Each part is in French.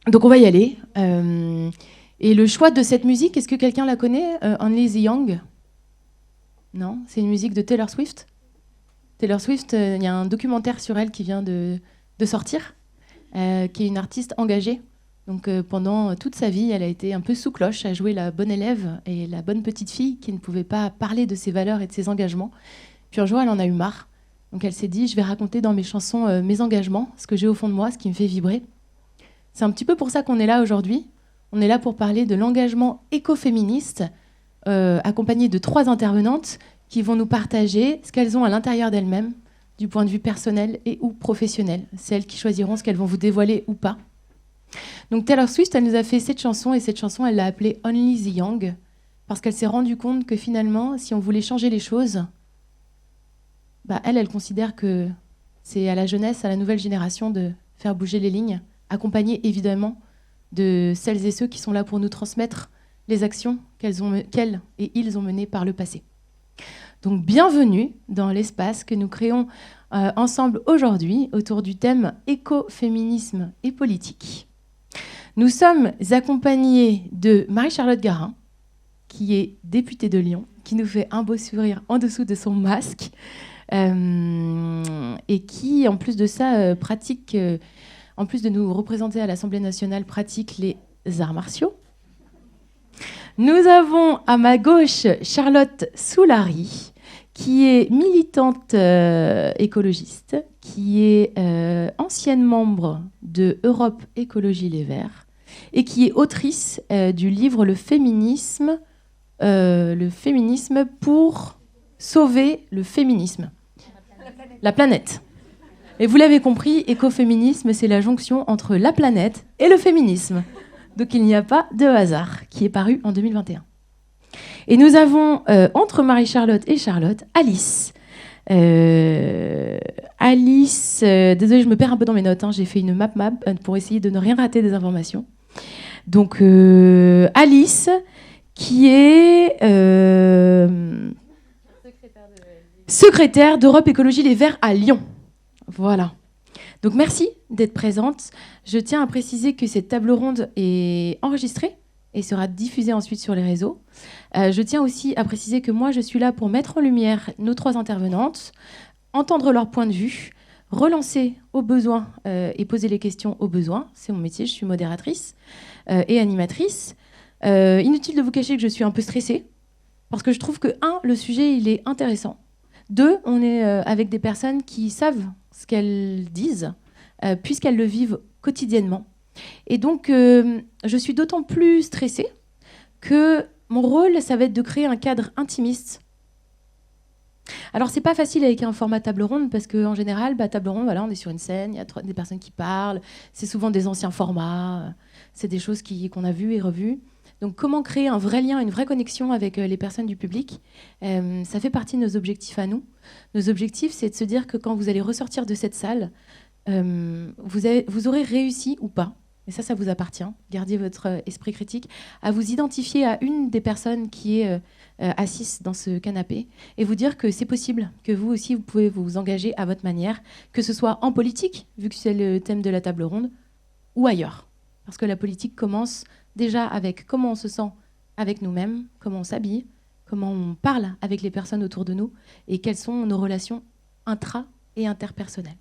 Donc on va y aller. Et le choix de cette musique, est-ce que quelqu'un la connaît? Only the Young? Non, c'est une musique de Taylor Swift. Taylor Swift, il y a un documentaire sur elle qui vient de sortir, qui est une artiste engagée. Donc pendant toute sa vie, elle a été un peu sous cloche, à jouer la bonne élève et la bonne petite fille qui ne pouvait pas parler de ses valeurs et de ses engagements. Puis un jour, elle en a eu marre. Donc elle s'est dit, je vais raconter dans mes chansons mes engagements, ce que j'ai au fond de moi, ce qui me fait vibrer. C'est un petit peu pour ça qu'on est là aujourd'hui. On est là pour parler de l'engagement écoféministe, accompagné de 3 intervenantes qui vont nous partager ce qu'elles ont à l'intérieur d'elles-mêmes, du point de vue personnel et ou professionnel. C'est elles qui choisiront ce qu'elles vont vous dévoiler ou pas. Donc Taylor Swift, elle nous a fait cette chanson, et cette chanson, elle l'a appelée Only the Young, parce qu'elle s'est rendue compte que finalement, si on voulait changer les choses, elle considère que c'est à la jeunesse, à la nouvelle génération de faire bouger les lignes, accompagnée évidemment de celles et ceux qui sont là pour nous transmettre les actions qu'elles et ils ont menées par le passé. Donc bienvenue dans l'espace que nous créons ensemble aujourd'hui autour du thème écoféminisme et politique. Nous sommes accompagnés de Marie-Charlotte Garin, qui est députée de Lyon, qui nous fait un beau sourire en dessous de son masque, et qui, en plus de ça, pratique, en plus de nous représenter à l'Assemblée nationale, pratique les arts martiaux. Nous avons à ma gauche Charlotte Soulary, qui est militante écologiste, qui est ancienne membre de Europe Écologie Les Verts, et qui est autrice du livre Le féminisme pour sauver le féminisme. La planète. Et vous l'avez compris, écoféminisme, c'est la jonction entre la planète et le féminisme. Donc il n'y a pas de hasard, qui est paru en 2021. Et nous avons, entre Marie-Charlotte et Charlotte, Alice. Alice, désolée, je me perds un peu dans mes notes, j'ai fait une map pour essayer de ne rien rater des informations. Donc Alice, qui est secrétaire d'Europe Écologie Les Verts à Lyon. Voilà. Donc merci d'être présente. Je tiens à préciser que cette table ronde est enregistrée et sera diffusée ensuite sur les réseaux. Je tiens aussi à préciser que moi, je suis là pour mettre en lumière nos 3 intervenantes, entendre leur point de vue, relancer aux besoins et poser les questions aux besoins. C'est mon métier, je suis modératrice et animatrice. Inutile de vous cacher que je suis un peu stressée parce que je trouve que, 1, le sujet, il est intéressant. 2, on est avec des personnes qui savent ce qu'elles disent, puisqu'elles le vivent quotidiennement. Et donc, je suis d'autant plus stressée que mon rôle, ça va être de créer un cadre intimiste. Alors, c'est pas facile avec un format table ronde, parce qu'en général, table ronde, voilà, on est sur une scène, il y a des personnes qui parlent, c'est souvent des anciens formats, c'est des choses qu'on a vues et revues. Donc, comment créer un vrai lien, une vraie connexion avec les personnes du public, ça fait partie de nos objectifs à nous. Nos objectifs, c'est de se dire que quand vous allez ressortir de cette salle, vous aurez réussi ou pas. Et ça vous appartient. Gardez votre esprit critique, à vous identifier à une des personnes qui est assise dans ce canapé et vous dire que c'est possible, que vous aussi, vous pouvez vous engager à votre manière, que ce soit en politique, vu que c'est le thème de la table ronde, ou ailleurs. Parce que la politique commence déjà avec comment on se sent avec nous-mêmes, comment on s'habille, comment on parle avec les personnes autour de nous et quelles sont nos relations intra- et interpersonnelles.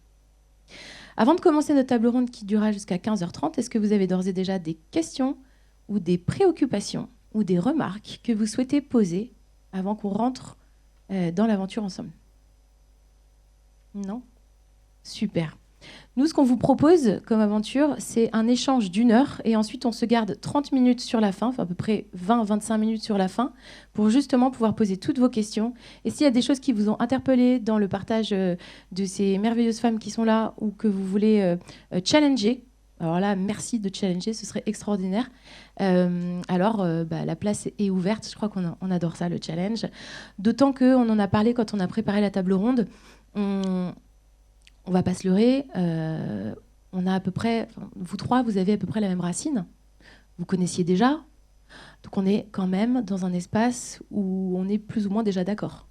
Avant de commencer notre table ronde qui durera jusqu'à 15h30, est-ce que vous avez d'ores et déjà des questions ou des préoccupations ou des remarques que vous souhaitez poser avant qu'on rentre dans l'aventure ensemble? Non? Super. Nous, ce qu'on vous propose comme aventure, c'est un échange d'1 heure et ensuite on se garde 30 minutes sur la fin, enfin à peu près 20-25 minutes sur la fin, pour justement pouvoir poser toutes vos questions. Et s'il y a des choses qui vous ont interpellé dans le partage de ces merveilleuses femmes qui sont là ou que vous voulez challenger, alors là, merci de challenger, ce serait extraordinaire. La place est ouverte, je crois qu'on adore ça, le challenge. D'autant qu'on en a parlé quand on a préparé la table ronde. On va pas se leurrer, on a à peu près, vous 3, vous avez à peu près la même racine. Vous connaissiez déjà. Donc on est quand même dans un espace où on est plus ou moins déjà d'accord.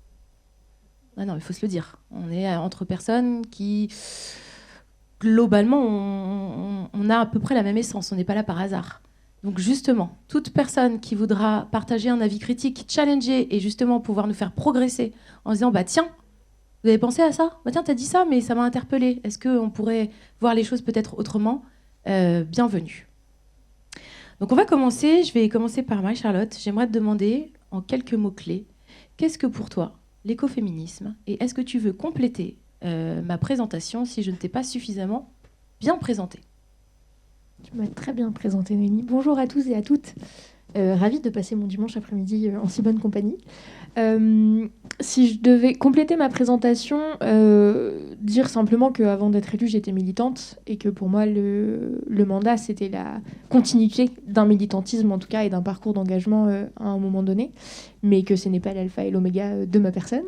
Ah non, il faut se le dire. On est entre personnes qui, globalement, on a à peu près la même essence, on n'est pas là par hasard. Donc justement, toute personne qui voudra partager un avis critique, challenger et justement pouvoir nous faire progresser en se disant « tiens, vous avez pensé à ça ? Tiens, t'as dit ça, mais ça m'a interpellé. Est-ce qu'on pourrait voir les choses peut-être autrement ? Bienvenue. » Donc on va commencer, je vais commencer par Marie-Charlotte. J'aimerais te demander, en quelques mots-clés, qu'est-ce que pour toi l'écoféminisme ? Et est-ce que tu veux compléter ma présentation si je ne t'ai pas suffisamment bien présentée ? Tu m'as très bien présenté, Noémie. Bonjour à tous et à toutes. Ravie de passer mon dimanche après-midi en si bonne compagnie. Si je devais compléter ma présentation, dire simplement qu'avant d'être élue, j'étais militante et que pour moi, le mandat, c'était la continuité d'un militantisme, en tout cas, et d'un parcours d'engagement à un moment donné, mais que ce n'est pas l'alpha et l'oméga de ma personne.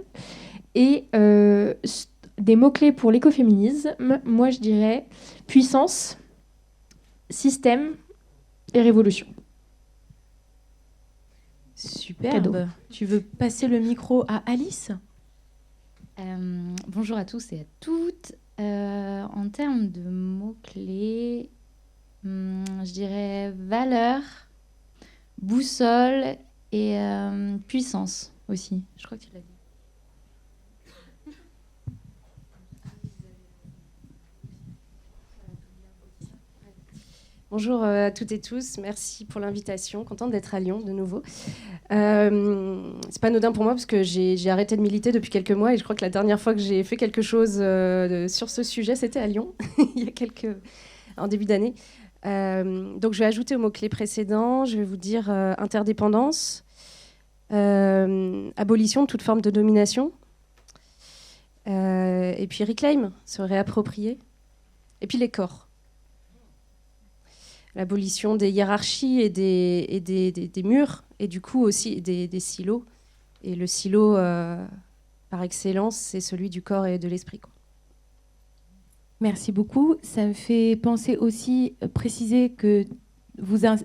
Et des mots-clés pour l'écoféminisme, moi, je dirais puissance, système et révolution. Superbe. Cadeau. Tu veux passer le micro à Alice ? Bonjour à tous et à toutes. En termes de mots-clés, je dirais valeur, boussole et puissance aussi. Je crois que tu l'as dit. Bonjour à toutes et tous, merci pour l'invitation, contente d'être à Lyon de nouveau. C'est pas anodin pour moi parce que j'ai arrêté de militer depuis quelques mois et je crois que la dernière fois que j'ai fait quelque chose sur ce sujet, c'était à Lyon, en début d'année. Donc je vais ajouter aux mots-clés précédents, je vais vous dire interdépendance, abolition de toute forme de domination, et puis reclaim, se réapproprier, et puis les corps. L'abolition des hiérarchies et des murs, et du coup aussi des silos. Et le silo, par excellence, c'est celui du corps et de l'esprit, quoi. Merci beaucoup. Ça me fait penser aussi, préciser que vous avez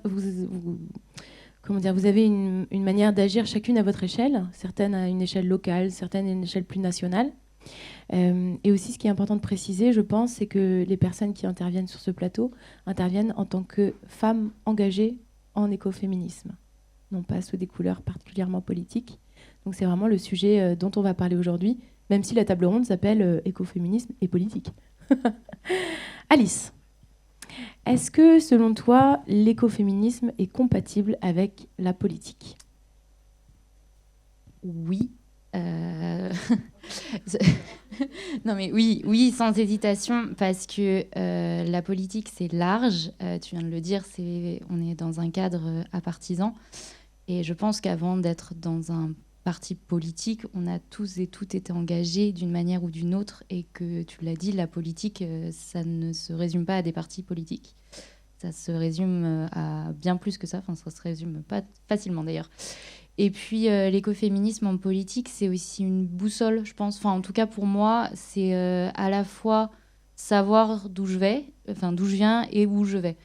une manière d'agir chacune à votre échelle, certaines à une échelle locale, certaines à une échelle plus nationale. Et aussi, ce qui est important de préciser, je pense, c'est que les personnes qui interviennent sur ce plateau interviennent en tant que femmes engagées en écoféminisme, non pas sous des couleurs particulièrement politiques. Donc c'est vraiment le sujet dont on va parler aujourd'hui, même si la table ronde s'appelle écoféminisme et politique. Alice, est-ce que, selon toi, l'écoféminisme est compatible avec la politique ? Oui. Non mais oui, sans hésitation, parce que la politique c'est large. Tu viens de le dire, on est dans un cadre apartisan, et je pense qu'avant d'être dans un parti politique, on a tous et toutes été engagés d'une manière ou d'une autre, et que tu l'as dit, la politique, ça ne se résume pas à des partis politiques. Ça se résume à bien plus que ça. Enfin, ça se résume pas facilement d'ailleurs. Et puis l'écoféminisme en politique, c'est aussi une boussole, je pense. Enfin, en tout cas, pour moi, c'est à la fois savoir d'où je viens et où je vais.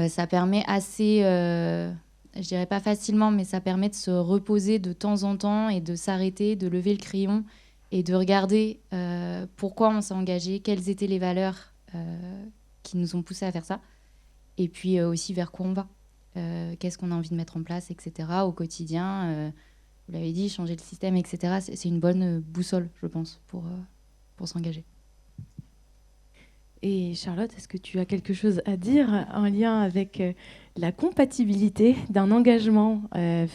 Ça permet assez, je dirais pas facilement, mais ça permet de se reposer de temps en temps et de s'arrêter, de lever le crayon et de regarder pourquoi on s'est engagé, quelles étaient les valeurs qui nous ont poussés à faire ça, et puis aussi vers quoi on va. Qu'est-ce qu'on a envie de mettre en place, etc. au quotidien. Vous l'avez dit, changer le système, etc. C'est une bonne boussole, je pense, pour s'engager. Et Charlotte, est-ce que tu as quelque chose à dire en lien avec la compatibilité d'un engagement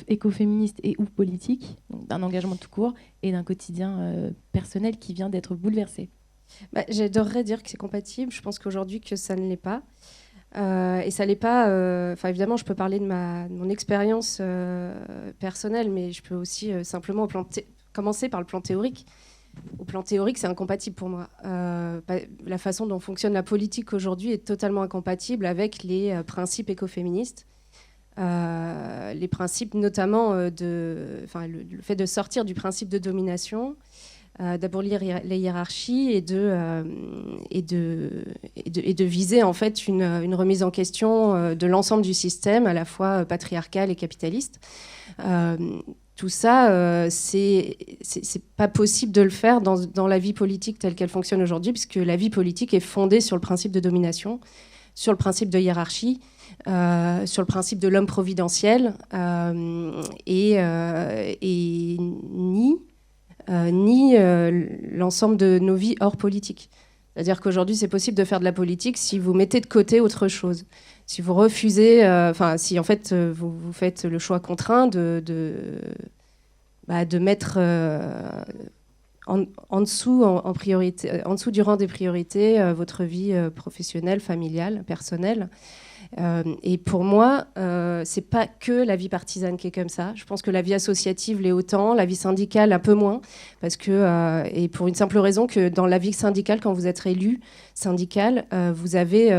écoféministe et ou politique, donc d'un engagement tout court, et d'un quotidien personnel qui vient d'être bouleversé ? J'adorerais dire que c'est compatible. Je pense qu'aujourd'hui que ça ne l'est pas. Et ça l'est pas. Évidemment, je peux parler de mon expérience personnelle, mais je peux aussi simplement commencer par le plan théorique. Au plan théorique, c'est incompatible pour moi. La façon dont fonctionne la politique aujourd'hui est totalement incompatible avec les principes écoféministes. Les principes notamment le fait de sortir du principe de domination, d'abolir les hiérarchies et de viser en fait une remise en question de l'ensemble du système, à la fois patriarcal et capitaliste. tout ça, c'est pas possible de le faire dans la vie politique telle qu'elle fonctionne aujourd'hui, puisque la vie politique est fondée sur le principe de domination, sur le principe de hiérarchie, sur le principe de l'homme providentiel, et ni l'ensemble de nos vies hors politique. C'est-à-dire qu'aujourd'hui, c'est possible de faire de la politique si vous mettez de côté autre chose. Si vous refusez, si en fait vous faites le choix contraint de mettre en dessous, en priorité, en dessous du rang des priorités, votre vie professionnelle, familiale, personnelle. Et pour moi, c'est pas que la vie partisane qui est comme ça. Je pense que la vie associative l'est autant, la vie syndicale un peu moins, parce que et pour une simple raison que dans la vie syndicale, quand vous êtes élu syndical, vous avez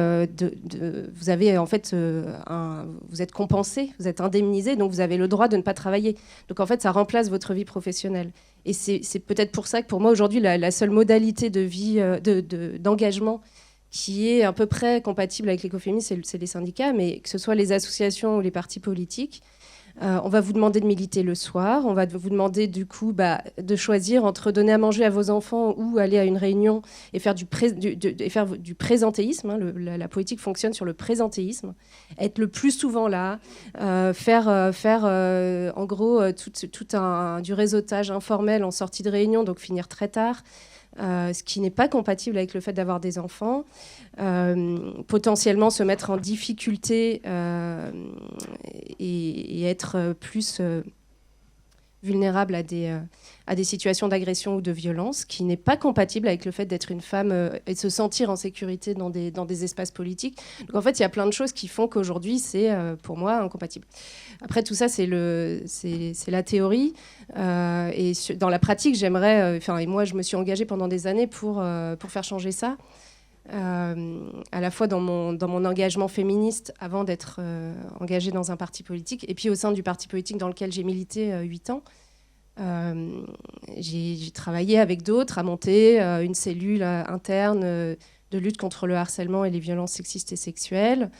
en fait vous êtes compensé, vous êtes indemnisé, donc vous avez le droit de ne pas travailler. Donc en fait, ça remplace votre vie professionnelle. Et c'est peut-être pour ça que pour moi aujourd'hui, la seule modalité de vie, d'engagement qui est à peu près compatible avec l'écoféminisme, c'est les syndicats, mais que ce soit les associations ou les partis politiques, on va vous demander de militer le soir, on va vous demander du coup de choisir entre donner à manger à vos enfants ou aller à une réunion et faire du présentéisme. Hein, la politique fonctionne sur le présentéisme, être le plus souvent là, faire en gros du réseautage informel en sortie de réunion, donc finir très tard. Ce qui n'est pas compatible avec le fait d'avoir des enfants, potentiellement se mettre en difficulté et être plus vulnérable à des situations d'agression ou de violence, qui n'est pas compatible avec le fait d'être une femme et de se sentir en sécurité dans des espaces politiques. Donc en fait, il y a plein de choses qui font qu'aujourd'hui, c'est pour moi incompatible. Après, tout ça, c'est la théorie. Et dans la pratique, j'aimerais... et moi, je me suis engagée pendant des années pour faire changer ça. À la fois dans mon engagement féministe avant d'être engagée dans un parti politique, et puis au sein du parti politique dans lequel j'ai milité 8 ans. J'ai travaillé avec d'autres à monter une cellule interne de lutte contre le harcèlement et les violences sexistes et sexuelles.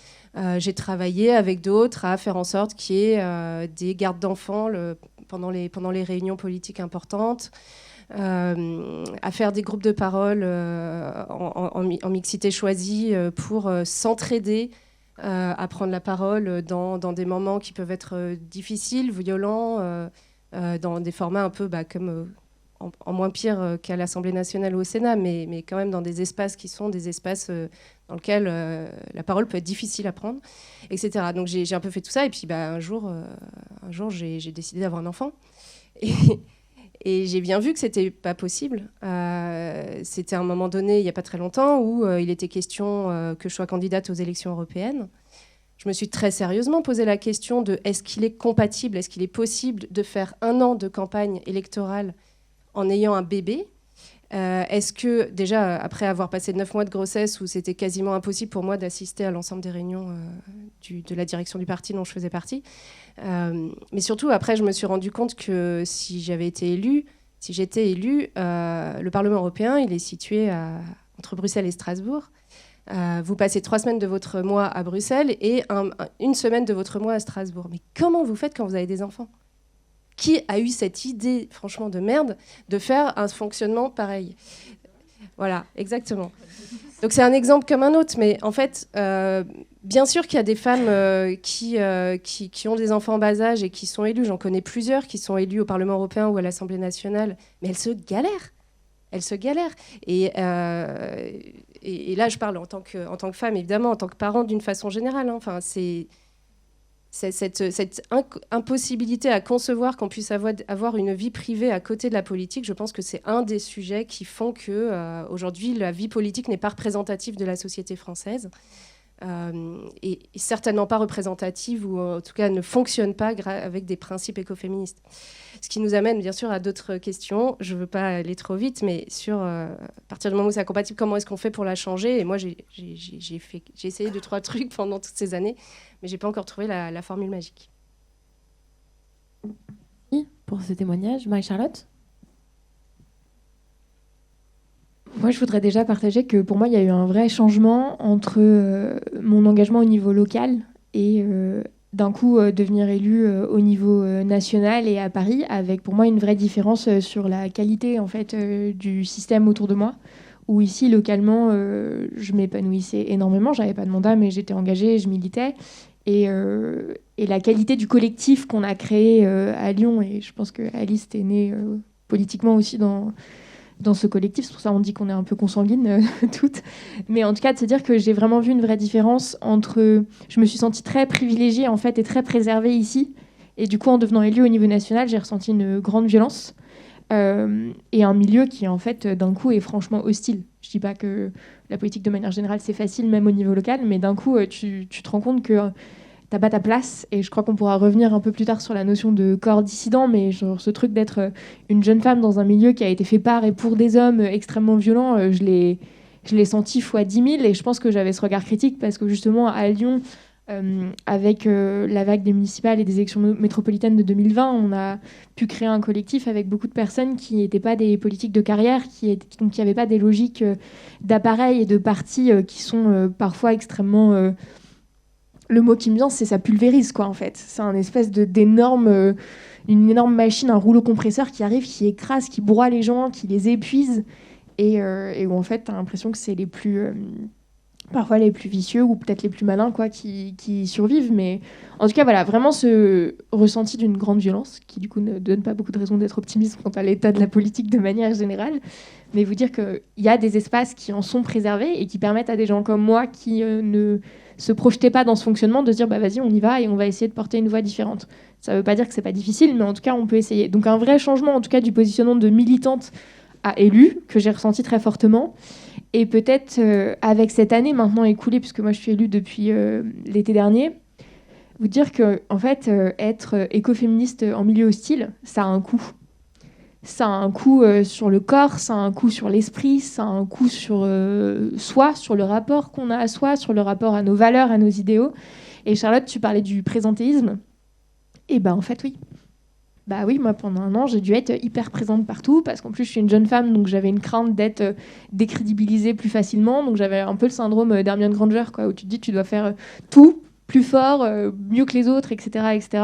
J'ai travaillé avec d'autres à faire en sorte qu'il y ait des gardes d'enfants pendant les réunions politiques importantes. À faire des groupes de parole en mixité choisie pour s'entraider à prendre la parole dans des moments qui peuvent être difficiles, violents, dans des formats un peu comme en moins pire qu'à l'Assemblée nationale ou au Sénat, mais quand même dans des espaces qui sont des espaces dans lesquels la parole peut être difficile à prendre, etc. Donc j'ai un peu fait tout ça, et puis un jour j'ai décidé d'avoir un enfant. Et j'ai bien vu que c'était pas possible. C'était à un moment donné, il n'y a pas très longtemps, où il était question que je sois candidate aux élections européennes. Je me suis très sérieusement posé la question de est-ce qu'il est compatible, est-ce qu'il est possible de faire 1 an de campagne électorale en ayant un bébé ? Est-ce que, déjà, après avoir passé 9 mois de grossesse où c'était quasiment impossible pour moi d'assister à l'ensemble des réunions de la direction du parti dont je faisais partie, mais surtout, après, je me suis rendu compte que si j'étais élue, le Parlement européen, il est situé entre Bruxelles et Strasbourg. Vous passez 3 semaines de votre mois à Bruxelles et 1 semaine de votre mois à Strasbourg. Mais comment vous faites quand vous avez des enfants ? Qui a eu cette idée, franchement, de merde, de faire un fonctionnement pareil ? Voilà, exactement. Donc c'est un exemple comme un autre, mais en fait, bien sûr qu'il y a des femmes qui ont des enfants en bas âge et qui sont élues. J'en connais plusieurs qui sont élues au Parlement européen ou à l'Assemblée nationale, mais elles se galèrent. Et là, je parle en tant que femme, évidemment, en tant que parent, d'une façon générale. Hein. Enfin, c'est cette impossibilité à concevoir qu'on puisse avoir une vie privée à côté de la politique. Je pense que c'est un des sujets qui font que aujourd'hui, la vie politique n'est pas représentative de la société française. Et certainement pas représentative, ou en tout cas ne fonctionne pas avec des principes écoféministes. Ce qui nous amène bien sûr à d'autres questions. Je ne veux pas aller trop vite, mais à partir du moment où c'est incompatible, comment est-ce qu'on fait pour la changer ? Et moi, j'ai essayé 2-3 trucs pendant toutes ces années, mais je n'ai pas encore trouvé la formule magique. Pour ce témoignage, Marie-Charlotte ? Moi, je voudrais déjà partager que pour moi, il y a eu un vrai changement entre mon engagement au niveau local et d'un coup devenir élue au niveau national et à Paris, avec pour moi une vraie différence sur la qualité en fait du système autour de moi. Où ici, localement, je m'épanouissais énormément. J'avais pas de mandat, mais j'étais engagée, je militais. Et la qualité du collectif qu'on a créé à Lyon, et je pense que Alice est née politiquement aussi dans ce collectif, c'est pour ça qu'on dit qu'on est un peu consanguines toutes. Mais en tout cas, de se dire que j'ai vraiment vu une vraie différence entre... Je me suis sentie très privilégiée en fait et très préservée ici. Et du coup, en devenant élue au niveau national, j'ai ressenti une grande violence. Et un milieu qui en fait d'un coup est franchement hostile. Je dis pas que la politique de manière générale c'est facile même au niveau local, mais d'un coup tu te rends compte que t'as pas ta place. Et je crois qu'on pourra revenir un peu plus tard sur la notion de corps dissident, mais genre ce truc d'être une jeune femme dans un milieu qui a été fait par et pour des hommes extrêmement violents, je l'ai senti fois 10 000. Et je pense que j'avais ce regard critique parce que justement à Lyon, avec la vague des municipales et des élections métropolitaines de 2020, on a pu créer un collectif avec beaucoup de personnes qui n'étaient pas des politiques de carrière, qui n'avaient pas des logiques d'appareil et de partis qui sont parfois extrêmement... le mot qui me vient, c'est ça pulvérise, quoi, en fait. C'est un espèce d'énorme... une énorme machine, un rouleau compresseur qui arrive, qui écrase, qui broie les gens, qui les épuise, et où en fait, t'as l'impression que c'est les plus... parfois les plus vicieux ou peut-être les plus malins quoi, qui survivent. Mais en tout cas, voilà, vraiment ce ressenti d'une grande violence qui, du coup, ne donne pas beaucoup de raisons d'être optimiste quant à l'état de la politique de manière générale. Mais vous dire qu'il y a des espaces qui en sont préservés et qui permettent à des gens comme moi qui ne se projetaient pas dans ce fonctionnement de se dire bah, vas-y, on y va et on va essayer de porter une voix différente. Ça ne veut pas dire que c'est pas difficile, mais en tout cas, on peut essayer. Donc un vrai changement, en tout cas, du positionnement de militante à élue, que j'ai ressenti très fortement. Et peut-être avec cette année maintenant écoulée, puisque moi je suis élue depuis l'été dernier, vous dire que en fait, être écoféministe en milieu hostile, ça a un coût. Ça a un coût sur le corps, ça a un coût sur l'esprit, ça a un coût sur soi, sur le rapport qu'on a à soi, sur le rapport à nos valeurs, à nos idéaux. Et Charlotte, tu parlais du présentéisme. Et ben en fait, oui. Bah oui, moi pendant un an, j'ai dû être hyper présente partout parce qu'en plus je suis une jeune femme, donc j'avais une crainte d'être décrédibilisée plus facilement. Donc j'avais un peu le syndrome d'Hermione Granger, quoi, où tu te dis tu dois faire tout plus fort, mieux que les autres, etc., etc.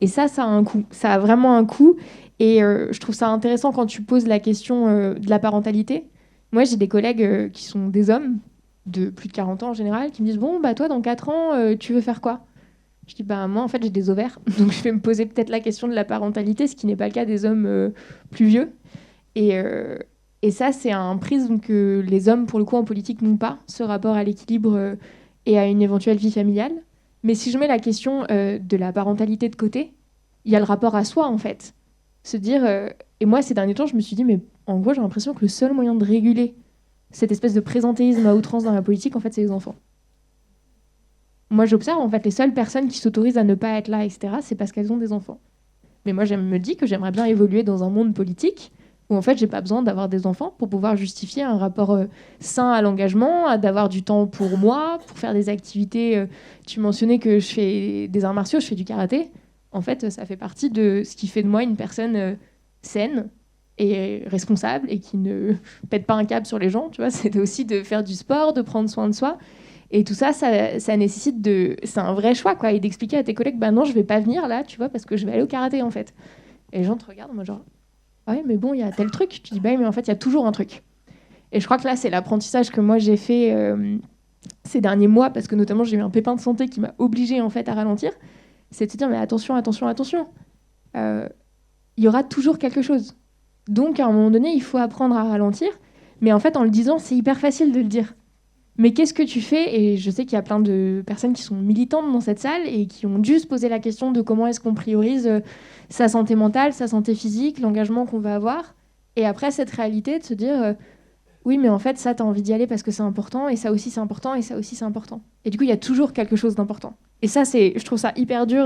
Et ça a un coût. Ça a vraiment un coût. Et je trouve ça intéressant quand tu poses la question de la parentalité. Moi, j'ai des collègues qui sont des hommes de plus de 40 ans en général, qui me disent bon, bah toi, dans 4 ans, tu veux faire quoi ? Je dis, bah, moi, en fait, j'ai des ovaires. Donc, je vais me poser peut-être la question de la parentalité, ce qui n'est pas le cas des hommes plus vieux. Et ça, c'est un prisme que les hommes, pour le coup, en politique, n'ont pas, ce rapport à l'équilibre et à une éventuelle vie familiale. Mais si je mets la question de la parentalité de côté, il y a le rapport à soi, en fait. Se dire... et moi, ces derniers temps, je me suis dit, mais en gros, j'ai l'impression que le seul moyen de réguler cette espèce de présentéisme à outrance dans la politique, en fait, c'est les enfants. Moi, j'observe, en fait, les seules personnes qui s'autorisent à ne pas être là, etc., c'est parce qu'elles ont des enfants. Mais moi, je me dis que j'aimerais bien évoluer dans un monde politique où, en fait, j'ai pas besoin d'avoir des enfants pour pouvoir justifier un rapport sain à l'engagement, d'avoir du temps pour moi, pour faire des activités. Tu mentionnais que je fais des arts martiaux, je fais du karaté. En fait, ça fait partie de ce qui fait de moi une personne saine et responsable et qui ne pète pas un câble sur les gens, tu vois. C'est aussi de faire du sport, de prendre soin de soi. Et tout ça nécessite c'est un vrai choix, quoi, et d'expliquer à tes collègues, bah non, je vais pas venir là, tu vois, parce que je vais aller au karaté, en fait. Et les gens te regardent, moi, genre, ah ouais, mais bon, il y a tel truc. Tu dis, bah oui, mais en fait, il y a toujours un truc. Et je crois que là, c'est l'apprentissage que moi, j'ai fait ces derniers mois, parce que notamment, j'ai eu un pépin de santé qui m'a obligée, en fait, à ralentir. C'est de se dire, mais attention, attention, attention. Il y aura toujours quelque chose. Donc, à un moment donné, il faut apprendre à ralentir. Mais en fait, en le disant, c'est hyper facile de le dire. Mais qu'est-ce que tu fais ? Et je sais qu'il y a plein de personnes qui sont militantes dans cette salle et qui ont dû se poser la question de comment est-ce qu'on priorise sa santé mentale, sa santé physique, l'engagement qu'on va avoir. Et après, cette réalité de se dire oui, mais en fait, ça, t'as envie d'y aller parce que c'est important, et ça aussi, c'est important, et ça aussi, c'est important. Et du coup, il y a toujours quelque chose d'important. Et ça, je trouve ça hyper dur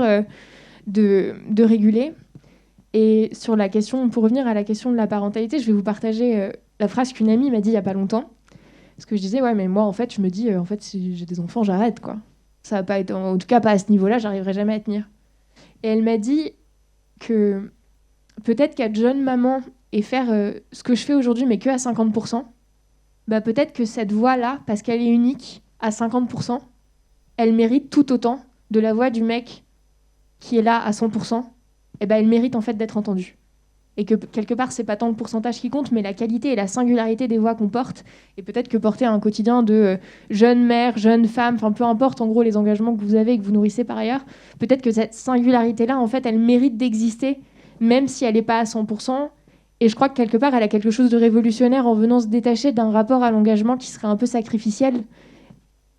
de réguler. Et sur la question, pour revenir à la question de la parentalité, je vais vous partager la phrase qu'une amie m'a dit il n'y a pas longtemps. Parce que je disais, ouais, mais moi, en fait, je me dis, en fait, si j'ai des enfants, j'arrête, quoi. Ça va pas être, en tout cas, pas à ce niveau-là, j'arriverai jamais à tenir. Et elle m'a dit que peut-être qu'être jeune maman et faire ce que je fais aujourd'hui, mais que à 50%, bah peut-être que cette voix-là, parce qu'elle est unique, à 50%, elle mérite tout autant de la voix du mec qui est là à 100%, elle mérite en fait d'être entendue. Et que quelque part, c'est pas tant le pourcentage qui compte, mais la qualité et la singularité des voix qu'on porte. Et peut-être que porter un quotidien de jeunes mères, jeunes femmes, enfin peu importe en gros les engagements que vous avez et que vous nourrissez par ailleurs, peut-être que cette singularité-là, en fait, elle mérite d'exister, même si elle n'est pas à 100%. Et je crois que quelque part, elle a quelque chose de révolutionnaire en venant se détacher d'un rapport à l'engagement qui serait un peu sacrificiel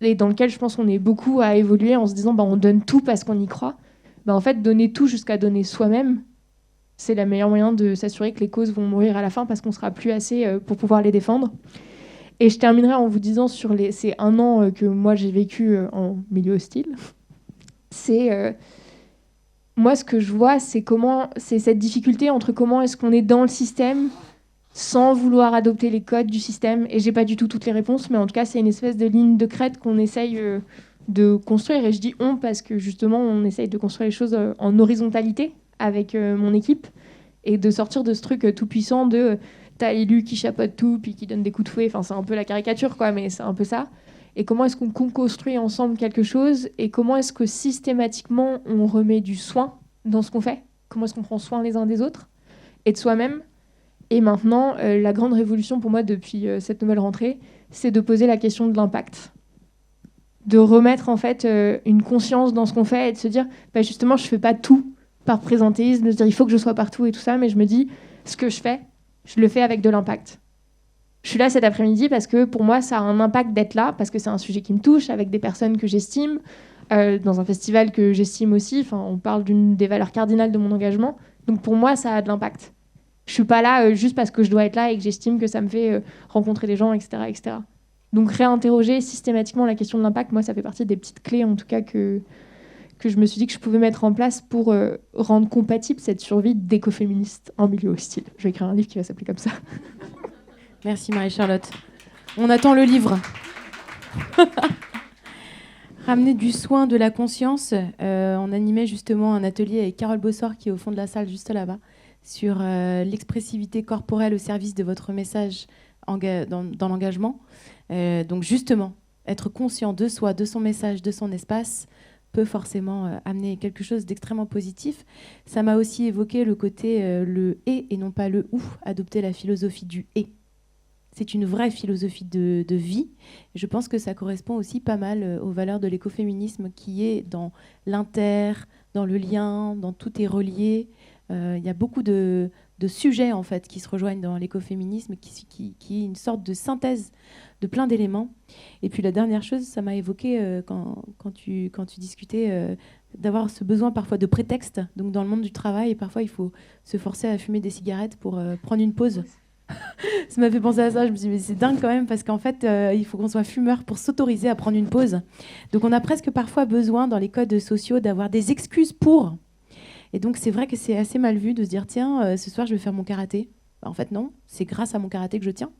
et dans lequel je pense qu'on est beaucoup à évoluer en se disant on donne tout parce qu'on y croit. En fait, donner tout jusqu'à donner soi-même, c'est le meilleur moyen de s'assurer que les causes vont mourir à la fin parce qu'on ne sera plus assez pour pouvoir les défendre. Et je terminerai en vous disant c'est 1 an que moi j'ai vécu en milieu hostile. Moi, ce que je vois, c'est cette difficulté entre comment est-ce qu'on est dans le système sans vouloir adopter les codes du système. Et j'ai pas du tout toutes les réponses, mais en tout cas, c'est une espèce de ligne de crête qu'on essaye de construire. Et je dis on parce que justement, on essaye de construire les choses en horizontalité avec mon équipe et de sortir de ce truc tout puissant de t'as l'élu qui chapeaute tout puis qui donne des coups de fouet. Enfin, c'est un peu la caricature, quoi, mais c'est un peu ça. Et comment est-ce qu'on construit ensemble quelque chose et comment est-ce que systématiquement on remet du soin dans ce qu'on fait, comment est-ce qu'on prend soin les uns des autres et de soi-même. Et maintenant, la grande révolution pour moi depuis cette nouvelle rentrée, c'est de poser la question de l'impact. De remettre en fait une conscience dans ce qu'on fait et de se dire justement je fais pas tout par présentéisme, de se dire il faut que je sois partout et tout ça, mais je me dis ce que je fais, je le fais avec de l'impact. Je suis là cet après-midi parce que pour moi ça a un impact d'être là, parce que c'est un sujet qui me touche, avec des personnes que j'estime, dans un festival que j'estime aussi, on parle d'une des valeurs cardinales de mon engagement, donc pour moi ça a de l'impact. Je suis pas là juste parce que je dois être là et que j'estime que ça me fait rencontrer des gens, etc., etc. Donc réinterroger systématiquement la question de l'impact, moi ça fait partie des petites clés en tout cas que je me suis dit que je pouvais mettre en place pour rendre compatible cette survie d'écoféministe en milieu hostile. Je vais écrire un livre qui va s'appeler comme ça. Merci Marie-Charlotte. On attend le livre. Ramener du soin, de la conscience. On animait justement un atelier avec Carole Bossor qui est au fond de la salle juste là-bas sur l'expressivité corporelle au service de votre message dans l'engagement. Donc justement, être conscient de soi, de son message, de son espace peut forcément amener quelque chose d'extrêmement positif. Ça m'a aussi évoqué le côté le « et » non pas le « ou », adopter la philosophie du « et ». C'est une vraie philosophie de vie. Je pense que ça correspond aussi pas mal aux valeurs de l'écoféminisme qui est dans l'inter, dans le lien, dans tout est relié. Il y a beaucoup de sujets en fait, qui se rejoignent dans l'écoféminisme, qui est une sorte de synthèse de plein d'éléments. Et puis la dernière chose, ça m'a évoqué quand tu discutais d'avoir ce besoin parfois de prétexte. Donc dans le monde du travail, parfois il faut se forcer à fumer des cigarettes pour prendre une pause. Ça m'a fait penser à ça. Je me suis dit, mais c'est dingue quand même, parce qu'en fait, il faut qu'on soit fumeur pour s'autoriser à prendre une pause. Donc on a presque parfois besoin, dans les codes sociaux, d'avoir des excuses pour. Et donc c'est vrai que c'est assez mal vu de se dire, tiens, ce soir je vais faire mon karaté. En fait non, c'est grâce à mon karaté que je tiens.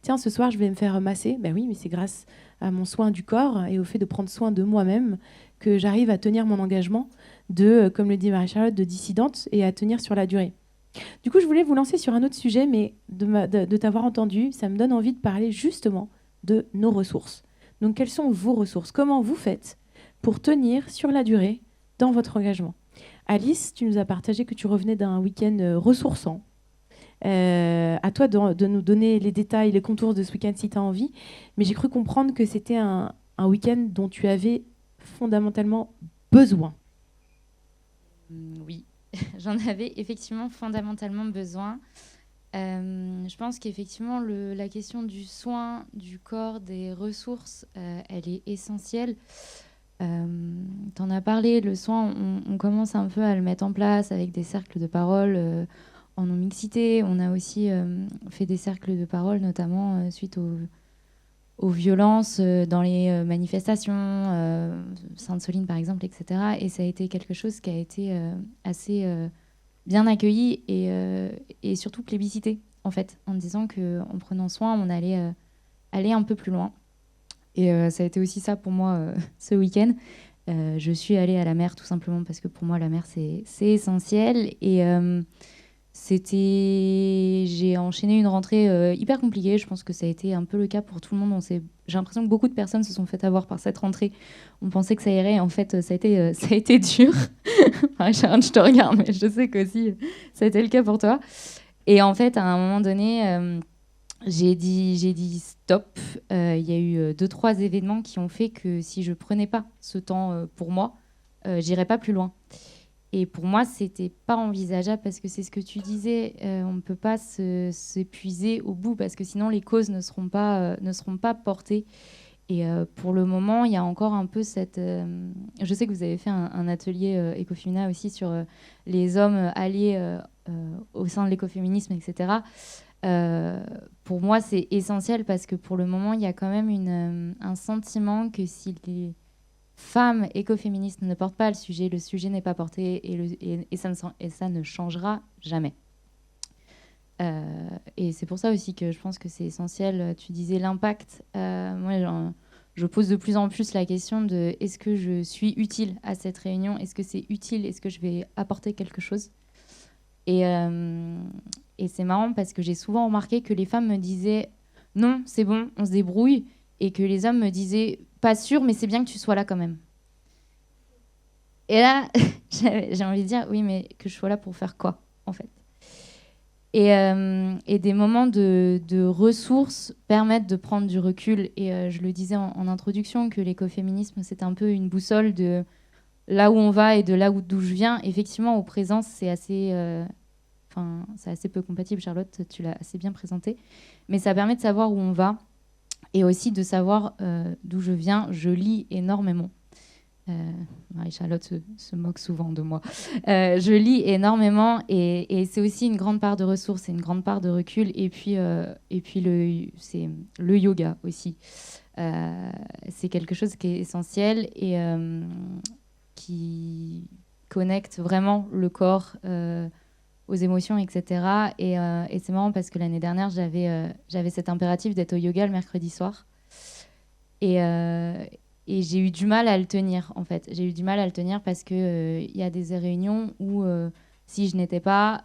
Tiens, ce soir je vais me faire masser. Ben oui, mais c'est grâce à mon soin du corps et au fait de prendre soin de moi-même que j'arrive à tenir mon engagement de, comme le dit Marie-Charlotte, de dissidente et à tenir sur la durée. Du coup, je voulais vous lancer sur un autre sujet, mais de t'avoir entendu, ça me donne envie de parler justement de nos ressources. Donc, quelles sont vos ressources? Comment vous faites pour tenir sur la durée dans votre engagement? Alice, tu nous as partagé que tu revenais d'un week-end ressourçant. À toi de nous donner les détails, les contours de ce week-end si tu as envie. Mais j'ai cru comprendre que c'était un week-end dont tu avais fondamentalement besoin. Oui. J'en avais effectivement fondamentalement besoin. Je pense qu'effectivement, la question du soin, du corps, des ressources, elle est essentielle. T'en as parlé, le soin, on commence un peu à le mettre en place avec des cercles de parole en non-mixité. On a aussi fait des cercles de parole, notamment suite aux violences dans les manifestations, Sainte-Soline par exemple, etc. Et ça a été quelque chose qui a été assez bien accueilli et surtout plébiscité, en fait, en disant qu'en prenant soin, on allait aller un peu plus loin. Et ça a été aussi ça pour moi ce week-end. Je suis allée à la mer tout simplement parce que pour moi, la mer, c'est essentiel. Et j'ai enchaîné une rentrée hyper compliquée. Je pense que ça a été un peu le cas pour tout le monde. J'ai l'impression que beaucoup de personnes se sont fait avoir par cette rentrée. On pensait que ça irait. En fait, ça a été dur. Enfin, Sharon, je te regarde, mais je sais qu'aussi, ça a été le cas pour toi. Et en fait, à un moment donné, j'ai dit stop. Il y a eu 2-3 événements qui ont fait que si je prenais pas ce temps pour moi, j'irais pas plus loin. Et pour moi, c'était pas envisageable parce que c'est ce que tu disais, on ne peut pas s'épuiser au bout parce que sinon les causes ne seront pas portées. Et pour le moment, il y a encore un peu cette... je sais que vous avez fait un atelier écoféminin aussi sur les hommes alliés au sein de l'écoféminisme, etc. Pour moi, c'est essentiel parce que pour le moment, il y a quand même un sentiment que si les femmes écoféministes ne portent pas le sujet n'est pas porté et ça ne changera jamais. Et c'est pour ça aussi que je pense que c'est essentiel. Tu disais l'impact. Moi, je pose de plus en plus la question de est-ce que je suis utile à cette réunion ? Est-ce que c'est utile ? Est-ce que je vais apporter quelque chose ? Et c'est marrant parce que j'ai souvent remarqué que les femmes me disaient non, c'est bon, on se débrouille, et que les hommes me disaient pas sûr, mais c'est bien que tu sois là quand même. Et là, j'ai envie de dire oui, mais que je sois là pour faire quoi, en fait ? Et des moments de ressources permettent de prendre du recul. Et je le disais en introduction, que l'écoféminisme, c'est un peu une boussole de là où on va et de là d'où je viens. Effectivement, au présent, c'est assez peu compatible. Charlotte, tu l'as assez bien présenté. Mais ça permet de savoir où on va et aussi de savoir d'où je viens. Je lis énormément. Marie-Charlotte se moque souvent de moi. Je lis énormément et c'est aussi une grande part de ressources et une grande part de recul. Et puis c'est le yoga aussi. C'est quelque chose qui est essentiel et qui connecte vraiment le corps aux émotions, etc. Et c'est marrant parce que l'année dernière, j'avais cet impératif d'être au yoga le mercredi soir. Et j'ai eu du mal à le tenir, en fait. J'ai eu du mal à le tenir parce qu'il y a des réunions où, si je n'étais pas,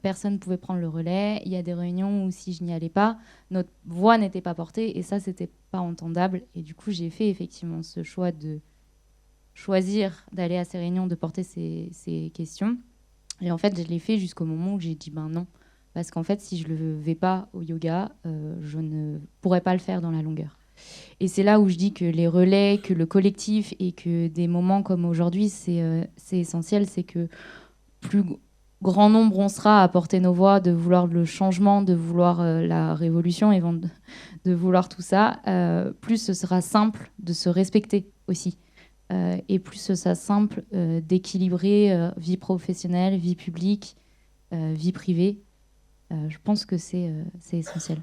personne ne pouvait prendre le relais. Il y a des réunions où, si je n'y allais pas, notre voix n'était pas portée. Et ça, ce n'était pas entendable. Et du coup, j'ai fait effectivement ce choix de choisir d'aller à ces réunions, de porter ces questions. Et en fait, je l'ai fait jusqu'au moment où j'ai dit non. Parce qu'en fait, si je ne vais pas au yoga, je ne pourrais pas le faire dans la longueur. Et c'est là où je dis que les relais, que le collectif et que des moments comme aujourd'hui, c'est essentiel. C'est que plus grand nombre on sera à porter nos voix, de vouloir le changement, de vouloir la révolution et de vouloir tout ça, plus ce sera simple de se respecter aussi. Et plus ce sera simple d'équilibrer vie professionnelle, vie publique, vie privée. Je pense que c'est essentiel.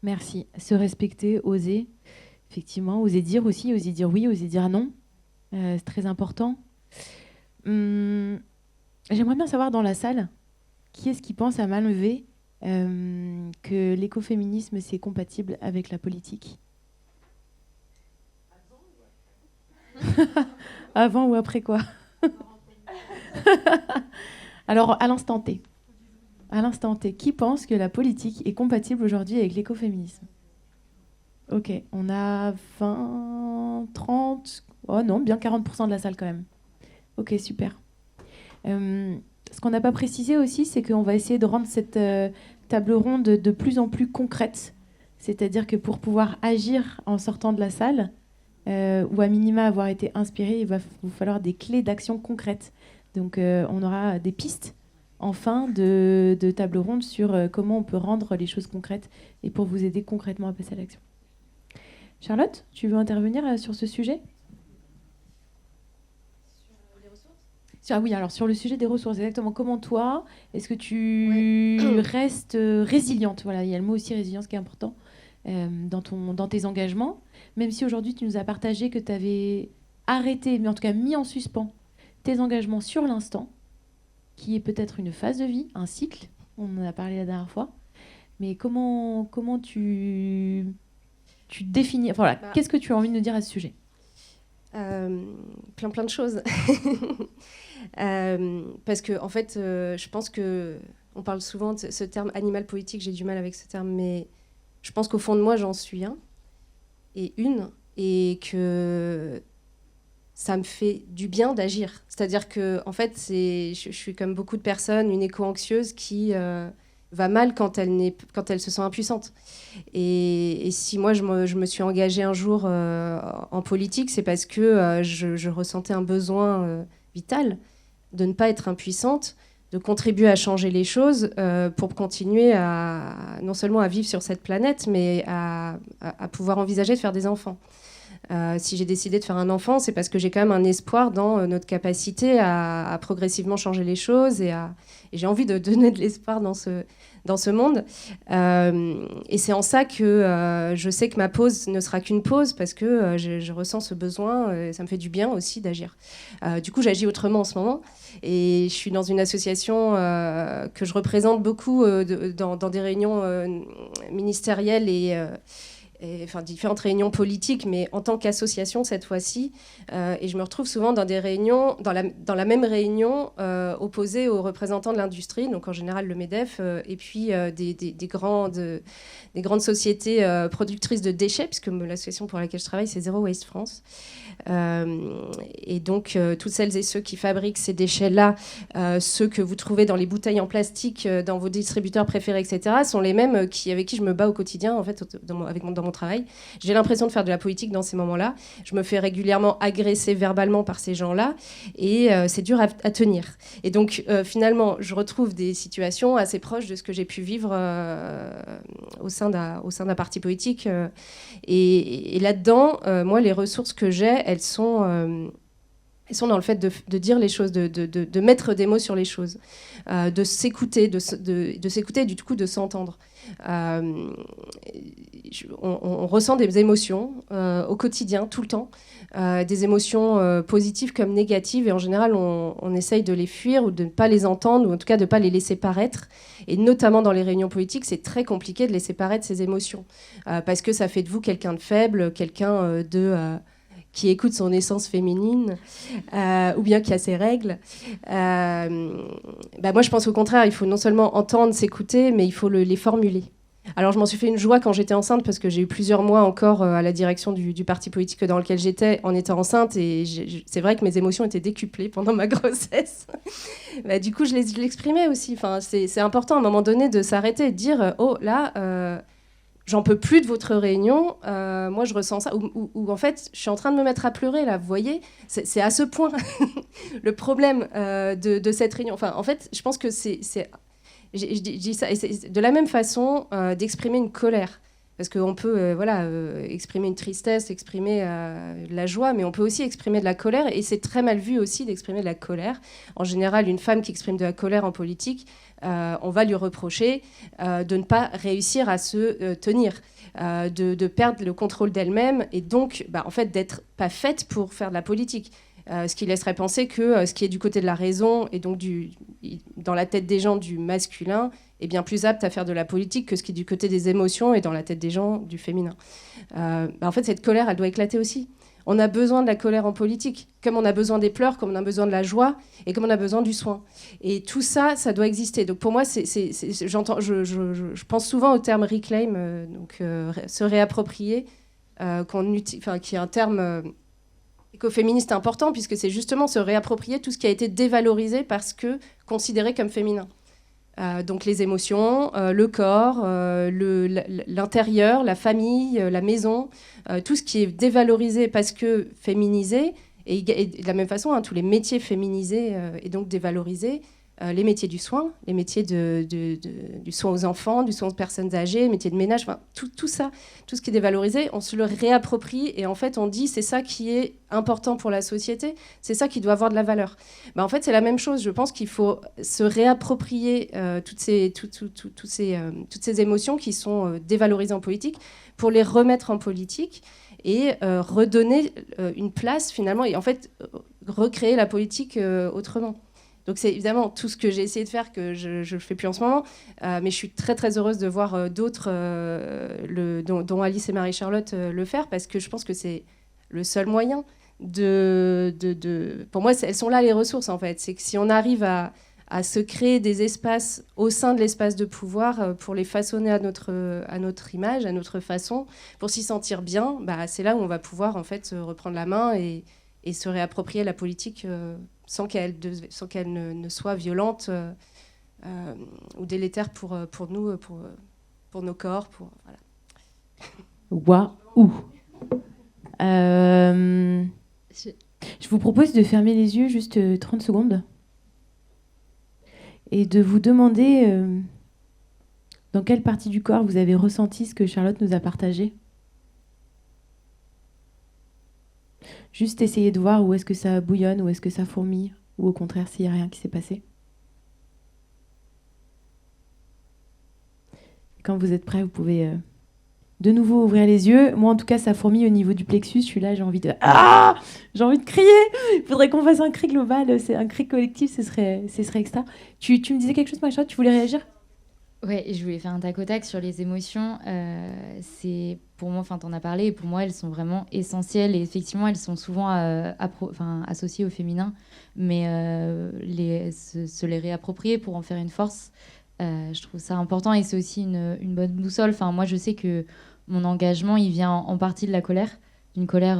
Merci. Se respecter, oser. Effectivement, oser dire aussi, oser dire oui, oser dire non. C'est très important. J'aimerais bien savoir dans la salle, qui est-ce qui pense à main levée que l'écoféminisme, c'est compatible avec la politique ? Avant ou après quoi ? Alors, à l'instant T. À l'instant T, qui pense que la politique est compatible aujourd'hui avec l'écoféminisme ? Ok, on a 20, 30... Oh non, bien 40% de la salle quand même. Ok, super. Ce qu'on n'a pas précisé aussi, c'est qu'on va essayer de rendre cette table ronde de plus en plus concrète. C'est-à-dire que pour pouvoir agir en sortant de la salle, ou à minima avoir été inspiré, il va vous falloir des clés d'action concrètes. Donc on aura des pistes en fin de table ronde sur comment on peut rendre les choses concrètes et pour vous aider concrètement à passer à l'action. Charlotte, tu veux intervenir sur ce sujet ? Sur les ressources ? Oui, alors sur le sujet des ressources, exactement. Comment toi, est-ce que tu restes résiliente ? Voilà, il y a le mot aussi résilience qui est important dans tes engagements, même si aujourd'hui tu nous as partagé que tu avais arrêté, mais en tout cas mis en suspens tes engagements sur l'instant, qui est peut-être une phase de vie, un cycle, on en a parlé la dernière fois, mais comment tu définis, enfin, voilà, qu'est-ce que tu as envie de nous dire à ce sujet ? Plein de choses. Parce que, en fait, je pense qu'on parle souvent de ce terme animal politique, j'ai du mal avec ce terme, mais je pense qu'au fond de moi, j'en suis un, et que ça me fait du bien d'agir. C'est-à-dire que, en fait, je suis comme beaucoup de personnes, une éco-anxieuse qui va mal quand elle se sent impuissante. Et si moi, je me suis engagée un jour en politique, c'est parce que je ressentais un besoin vital de ne pas être impuissante, de contribuer à changer les choses pour continuer non seulement à vivre sur cette planète, mais à pouvoir envisager de faire des enfants. Si j'ai décidé de faire un enfant, c'est parce que j'ai quand même un espoir dans notre capacité à progressivement changer les choses et j'ai envie de donner de l'espoir dans ce monde. Et c'est en ça que je sais que ma pause ne sera qu'une pause parce que je ressens ce besoin. Ça me fait du bien aussi d'agir. Du coup, j'agis autrement en ce moment. Et je suis dans une association que je représente beaucoup dans des réunions ministérielles enfin, différentes réunions politiques, mais en tant qu'association cette fois-ci. Et je me retrouve souvent dans des réunions, dans la même réunion, opposée aux représentants de l'industrie, donc en général le MEDEF, et puis des grandes sociétés productrices de déchets, puisque l'association pour laquelle je travaille, c'est Zero Waste France. Et donc, toutes celles et ceux qui fabriquent ces déchets-là, ceux que vous trouvez dans les bouteilles en plastique, dans vos distributeurs préférés, etc., sont les mêmes avec qui je me bats au quotidien, en fait, dans mon travail. J'ai l'impression de faire de la politique dans ces moments-là. Je me fais régulièrement agresser verbalement par ces gens-là, et c'est dur à tenir. Et donc, finalement, je retrouve des situations assez proches de ce que j'ai pu vivre au sein d'un parti politique. Et là-dedans, moi, les ressources que j'ai, elles sont dans le fait de dire les choses, de mettre des mots sur les choses, de s'écouter, de s'écouter et du coup de s'entendre. On ressent des émotions au quotidien, tout le temps, des émotions positives comme négatives, et en général on essaye de les fuir ou de ne pas les entendre, ou en tout cas de ne pas les laisser paraître. Et notamment dans les réunions politiques, c'est très compliqué de laisser paraître ces émotions, parce que ça fait de vous quelqu'un de faible, quelqu'un qui écoute son essence féminine, ou bien qui a ses règles. Moi, je pense au contraire, il faut non seulement entendre, s'écouter, mais il faut les formuler. Alors, je m'en suis fait une joie quand j'étais enceinte, parce que j'ai eu plusieurs mois encore à la direction du parti politique dans lequel j'étais en étant enceinte, et c'est vrai que mes émotions étaient décuplées pendant ma grossesse. Du coup, je l'exprimais aussi. Enfin, c'est important à un moment donné de s'arrêter et de dire « Oh, là... j'en peux plus de votre réunion, moi je ressens ça, ou en fait je suis en train de me mettre à pleurer là, vous voyez, c'est à ce point le problème de cette réunion. Enfin, en fait, je pense que je dis ça, et c'est de la même façon d'exprimer une colère. Parce qu'on peut exprimer une tristesse, exprimer de la joie, mais on peut aussi exprimer de la colère, et c'est très mal vu aussi d'exprimer de la colère. En général, une femme qui exprime de la colère en politique, on va lui reprocher de ne pas réussir à se tenir, de perdre le contrôle d'elle-même, et donc en fait, d'être pas faite pour faire de la politique. Ce qui laisserait penser que ce qui est du côté de la raison, et donc dans la tête des gens du masculin, est bien plus apte à faire de la politique que ce qui est du côté des émotions et dans la tête des gens du féminin. En fait, cette colère, elle doit éclater aussi. On a besoin de la colère en politique, comme on a besoin des pleurs, comme on a besoin de la joie, et comme on a besoin du soin. Et tout ça, ça doit exister. Donc pour moi, je pense souvent au terme reclaim, se réapproprier, qui est un terme écoféministe important, puisque c'est justement se réapproprier tout ce qui a été dévalorisé parce que considéré comme féminin. Donc les émotions, le corps, l'intérieur, la famille, la maison, tout ce qui est dévalorisé parce que féminisé, et de la même façon, tous les métiers féminisés et donc dévalorisés, les métiers du soin, les métiers du soin aux enfants, du soin aux personnes âgées, les métiers de ménage, enfin, tout ça, tout ce qui est dévalorisé, on se le réapproprie, et en fait on dit c'est ça qui est important pour la société, c'est ça qui doit avoir de la valeur. En fait c'est la même chose, je pense qu'il faut se réapproprier toutes ces émotions qui sont dévalorisées en politique, pour les remettre en politique, et redonner une place finalement, et en fait recréer la politique autrement. Donc c'est évidemment tout ce que j'ai essayé de faire, que je ne fais plus en ce moment, mais je suis très très heureuse de voir d'autres, dont Alice et Marie-Charlotte, le faire, parce que je pense que c'est le seul moyen pour moi, elles sont là les ressources en fait. C'est que si on arrive à se créer des espaces au sein de l'espace de pouvoir pour les façonner à notre image, à notre façon, pour s'y sentir bien, c'est là où on va pouvoir en fait reprendre la main et et se réapproprier la politique sans qu'elle ne soit violente ou délétère pour nous, pour nos corps. Waouh. Je vous propose de fermer les yeux juste 30 secondes et de vous demander dans quelle partie du corps vous avez ressenti ce que Charlotte nous a partagé. Juste essayer de voir où est-ce que ça bouillonne, où est-ce que ça fourmille, ou au contraire s'il n'y a rien qui s'est passé. Quand vous êtes prêts, vous pouvez de nouveau ouvrir les yeux. Moi, en tout cas, ça fourmille au niveau du plexus. Je suis là, j'ai envie de crier. Il faudrait qu'on fasse un cri global, c'est un cri collectif, ce serait extra. Tu me disais quelque chose, Macha? Tu voulais réagir? Ouais, je voulais faire un tac au tac sur les émotions. C'est pour moi, t'en as parlé, et pour moi, elles sont vraiment essentielles. Et effectivement, elles sont souvent associées au féminin, mais se les réapproprier pour en faire une force, je trouve ça important. Et c'est aussi une bonne boussole. Moi, je sais que mon engagement, il vient en partie de la colère, d'une colère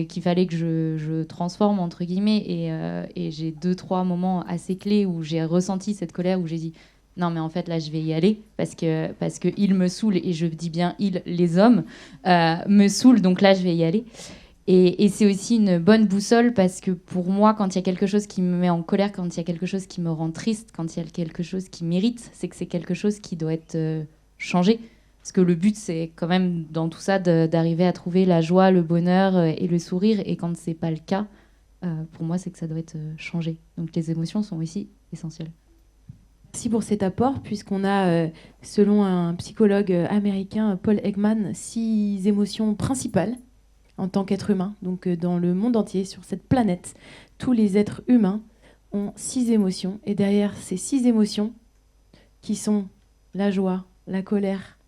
qu'il fallait que je transforme, entre guillemets. Et j'ai 2-3 moments assez clés où j'ai ressenti cette colère, où j'ai dit non, mais en fait, là, je vais y aller parce que il me saoule, et je dis bien il, les hommes, me saoulent, donc là, je vais y aller. Et c'est aussi une bonne boussole parce que pour moi, quand il y a quelque chose qui me met en colère, quand il y a quelque chose qui me rend triste, quand il y a quelque chose qui m'irrite, c'est que c'est quelque chose qui doit être changé. Parce que le but, c'est quand même, dans tout ça, d'arriver à trouver la joie, le bonheur et le sourire. Et quand c'est pas le cas, pour moi, c'est que ça doit être changé. Donc les émotions sont aussi essentielles. Merci pour cet apport, puisqu'on a, selon un psychologue américain, Paul Ekman, 6 émotions principales en tant qu'être humain. Donc dans le monde entier, sur cette planète, tous les êtres humains ont 6 émotions. Et derrière ces 6 émotions, qui sont la joie, la colère,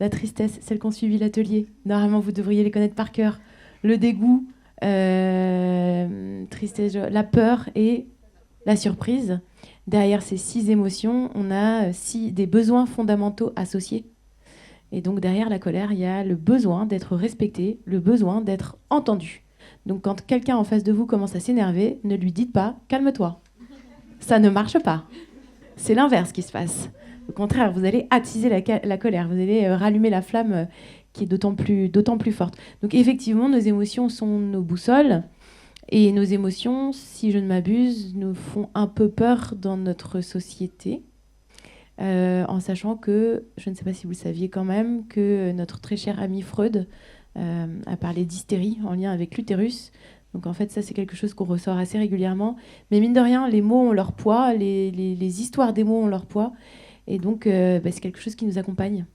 la tristesse, celles qui ont suivi l'atelier, normalement vous devriez les connaître par cœur, le dégoût, tristesse, la peur et la surprise. Derrière ces 6 émotions, on a des besoins fondamentaux associés. Et donc derrière la colère, il y a le besoin d'être respecté, le besoin d'être entendu. Donc quand quelqu'un en face de vous commence à s'énerver, ne lui dites pas « calme-toi ». Ça ne marche pas. C'est l'inverse qui se passe. Au contraire, vous allez attiser la colère, vous allez rallumer la flamme qui est d'autant plus forte. Donc effectivement, nos émotions sont nos boussoles. Et nos émotions, si je ne m'abuse, nous font un peu peur dans notre société, en sachant que, je ne sais pas si vous le saviez quand même, que notre très cher ami Freud a parlé d'hystérie en lien avec l'utérus. Donc en fait, ça c'est quelque chose qu'on ressort assez régulièrement. Mais mine de rien, les mots ont leur poids, les histoires des mots ont leur poids. Et donc c'est quelque chose qui nous accompagne,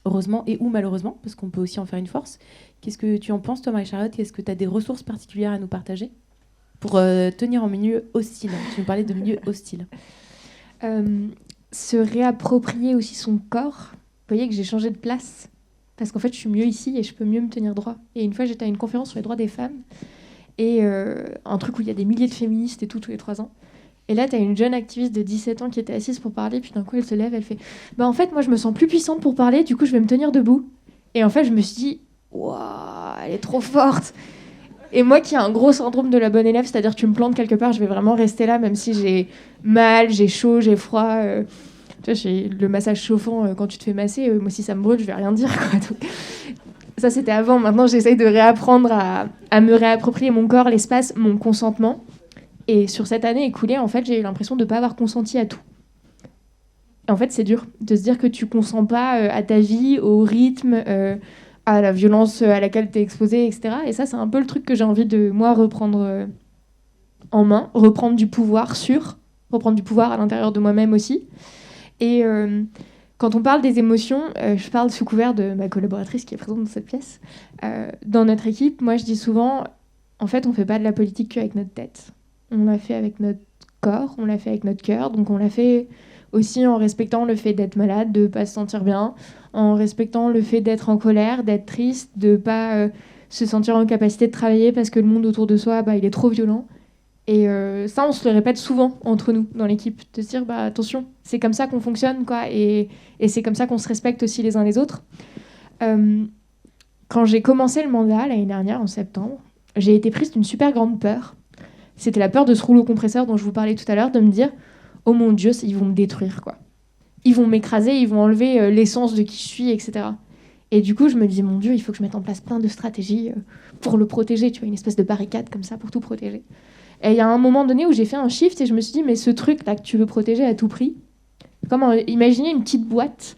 heureusement et ou malheureusement, parce qu'on peut aussi en faire une force. Qu'est-ce que tu en penses, toi, Marie-Charlotte? Est-ce que tu as des ressources particulières à nous partager pour tenir en milieu hostile? Tu nous parlais de milieu hostile. Se réapproprier aussi son corps. Vous voyez que j'ai changé de place parce qu'en fait, je suis mieux ici et je peux mieux me tenir droit. Et une fois, j'étais à une conférence sur les droits des femmes et un truc où il y a des milliers de féministes et tout, tous les 3 ans. Et là, tu as une jeune activiste de 17 ans qui était assise pour parler, puis d'un coup, elle se lève, elle fait « en fait, moi, je me sens plus puissante pour parler, du coup, je vais me tenir debout. » Et en fait, je me suis dit « Waouh, elle est trop forte !» Et moi qui ai un gros syndrome de la bonne élève, c'est-à-dire que tu me plantes quelque part, je vais vraiment rester là, même si j'ai mal, j'ai chaud, j'ai froid. Tu vois, j'ai le massage chauffant quand tu te fais masser, moi si ça me brûle, je vais rien dire, quoi. Donc, ça, c'était avant. Maintenant, j'essaye de réapprendre à me réapproprier mon corps, l'espace, mon consentement. Et sur cette année écoulée, en fait, j'ai eu l'impression de ne pas avoir consenti à tout. Et en fait, c'est dur de se dire que tu consens pas à ta vie, au rythme, à la violence à laquelle tu es exposé, etc. Et ça, c'est un peu le truc que j'ai envie de, moi, reprendre en main, reprendre du pouvoir reprendre du pouvoir à l'intérieur de moi-même aussi. Et quand on parle des émotions, je parle sous couvert de ma collaboratrice qui est présente dans cette pièce. Dans notre équipe, moi, je dis souvent, en fait, on fait pas de la politique qu'avec notre tête. On l'a fait avec notre corps, on l'a fait avec notre cœur, donc on l'a fait aussi en respectant le fait d'être malade, de ne pas se sentir bien, en respectant le fait d'être en colère, d'être triste, de ne pas se sentir en capacité de travailler parce que le monde autour de soi, il est trop violent. Et ça, on se le répète souvent entre nous, dans l'équipe, de se dire, attention, c'est comme ça qu'on fonctionne, quoi, et c'est comme ça qu'on se respecte aussi les uns les autres. Quand j'ai commencé le mandat, l'année dernière, en septembre, j'ai été prise d'une super grande peur. C'était la peur de ce rouleau compresseur dont je vous parlais tout à l'heure, de me dire « Oh mon Dieu, ils vont me détruire, quoi. Ils vont m'écraser, ils vont enlever l'essence de qui je suis, etc. » Et du coup, je me dis « Mon Dieu, il faut que je mette en place plein de stratégies pour le protéger. » Tu vois, une espèce de barricade comme ça pour tout protéger. Et il y a un moment donné où j'ai fait un shift et je me suis dit « Mais ce truc-là que tu veux protéger à tout prix, imaginez une petite boîte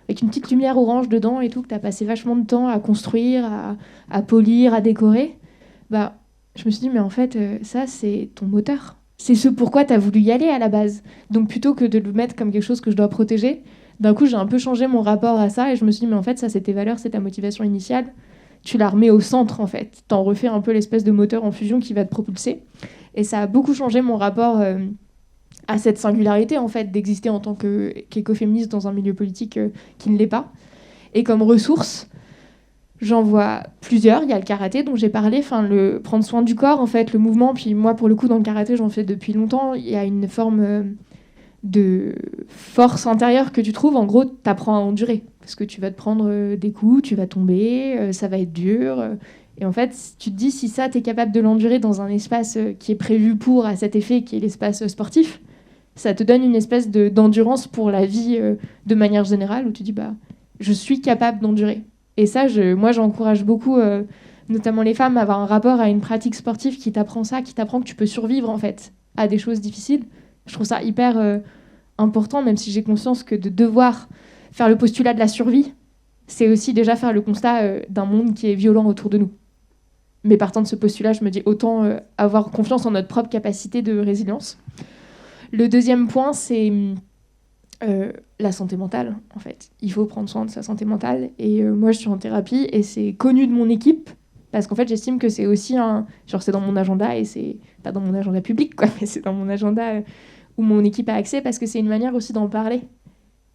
avec une petite lumière orange dedans et tout, que tu as passé vachement de temps à construire, à polir, à décorer. » Bah, je me suis dit, mais en fait, ça, c'est ton moteur. C'est ce pourquoi tu as voulu y aller à la base. Donc, plutôt que de le mettre comme quelque chose que je dois protéger, d'un coup, j'ai un peu changé mon rapport à ça et je me suis dit, mais en fait, ça, c'est tes valeurs, c'est ta motivation initiale. Tu la remets au centre, en fait. T'en refais un peu l'espèce de moteur en fusion qui va te propulser. Et ça a beaucoup changé mon rapport à cette singularité, en fait, d'exister en tant qu'écoféministe dans un milieu politique qui ne l'est pas. Et comme ressource, j'en vois plusieurs. Il y a le karaté dont j'ai parlé, le prendre soin du corps, en fait, le mouvement. Puis moi, pour le coup, dans le karaté, j'en fais depuis longtemps. Il y a une forme de force intérieure que tu trouves. En gros, tu apprends à endurer. Parce que tu vas te prendre des coups, tu vas tomber, ça va être dur. Et en fait, tu te dis, si ça, tu es capable de l'endurer dans un espace qui est prévu pour, à cet effet, qui est l'espace sportif, ça te donne une espèce d'endurance pour la vie de manière générale, où tu dis, bah, je suis capable d'endurer. Et ça, moi, j'encourage beaucoup, notamment les femmes, à avoir un rapport à une pratique sportive qui t'apprend ça, qui t'apprend que tu peux survivre, en fait, à des choses difficiles. Je trouve ça hyper important, même si j'ai conscience que de devoir faire le postulat de la survie, c'est aussi déjà faire le constat d'un monde qui est violent autour de nous. Mais partant de ce postulat, je me dis autant avoir confiance en notre propre capacité de résilience. Le deuxième point, c'est la santé mentale, en fait. Il faut prendre soin de sa santé mentale. Et moi, je suis en thérapie et c'est connu de mon équipe parce qu'en fait, j'estime que c'est aussi c'est dans mon agenda et c'est pas dans mon agenda public, quoi, mais c'est dans mon agenda où mon équipe a accès parce que c'est une manière aussi d'en parler.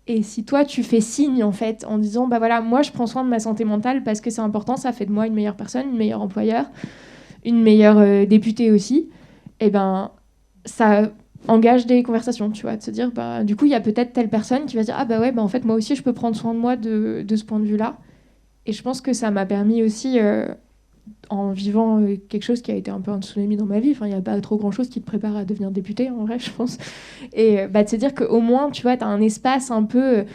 Et si toi, tu fais signe, en fait, en disant, bah voilà, moi, je prends soin de ma santé mentale parce que c'est important, ça fait de moi une meilleure personne, une meilleure employeur, une meilleure députée aussi, et ben, ça engage des conversations, tu vois, de se dire, bah, du coup, il y a peut-être telle personne qui va dire, ah bah ouais, bah, en fait, moi aussi, je peux prendre soin de moi de ce point de vue-là. Et je pense que ça m'a permis aussi, en vivant quelque chose qui a été un peu un tsunami dans ma vie, il n'y a pas trop grand-chose qui te prépare à devenir député, en vrai, je pense. Et de se dire qu'au moins, tu vois, tu as un espace un peu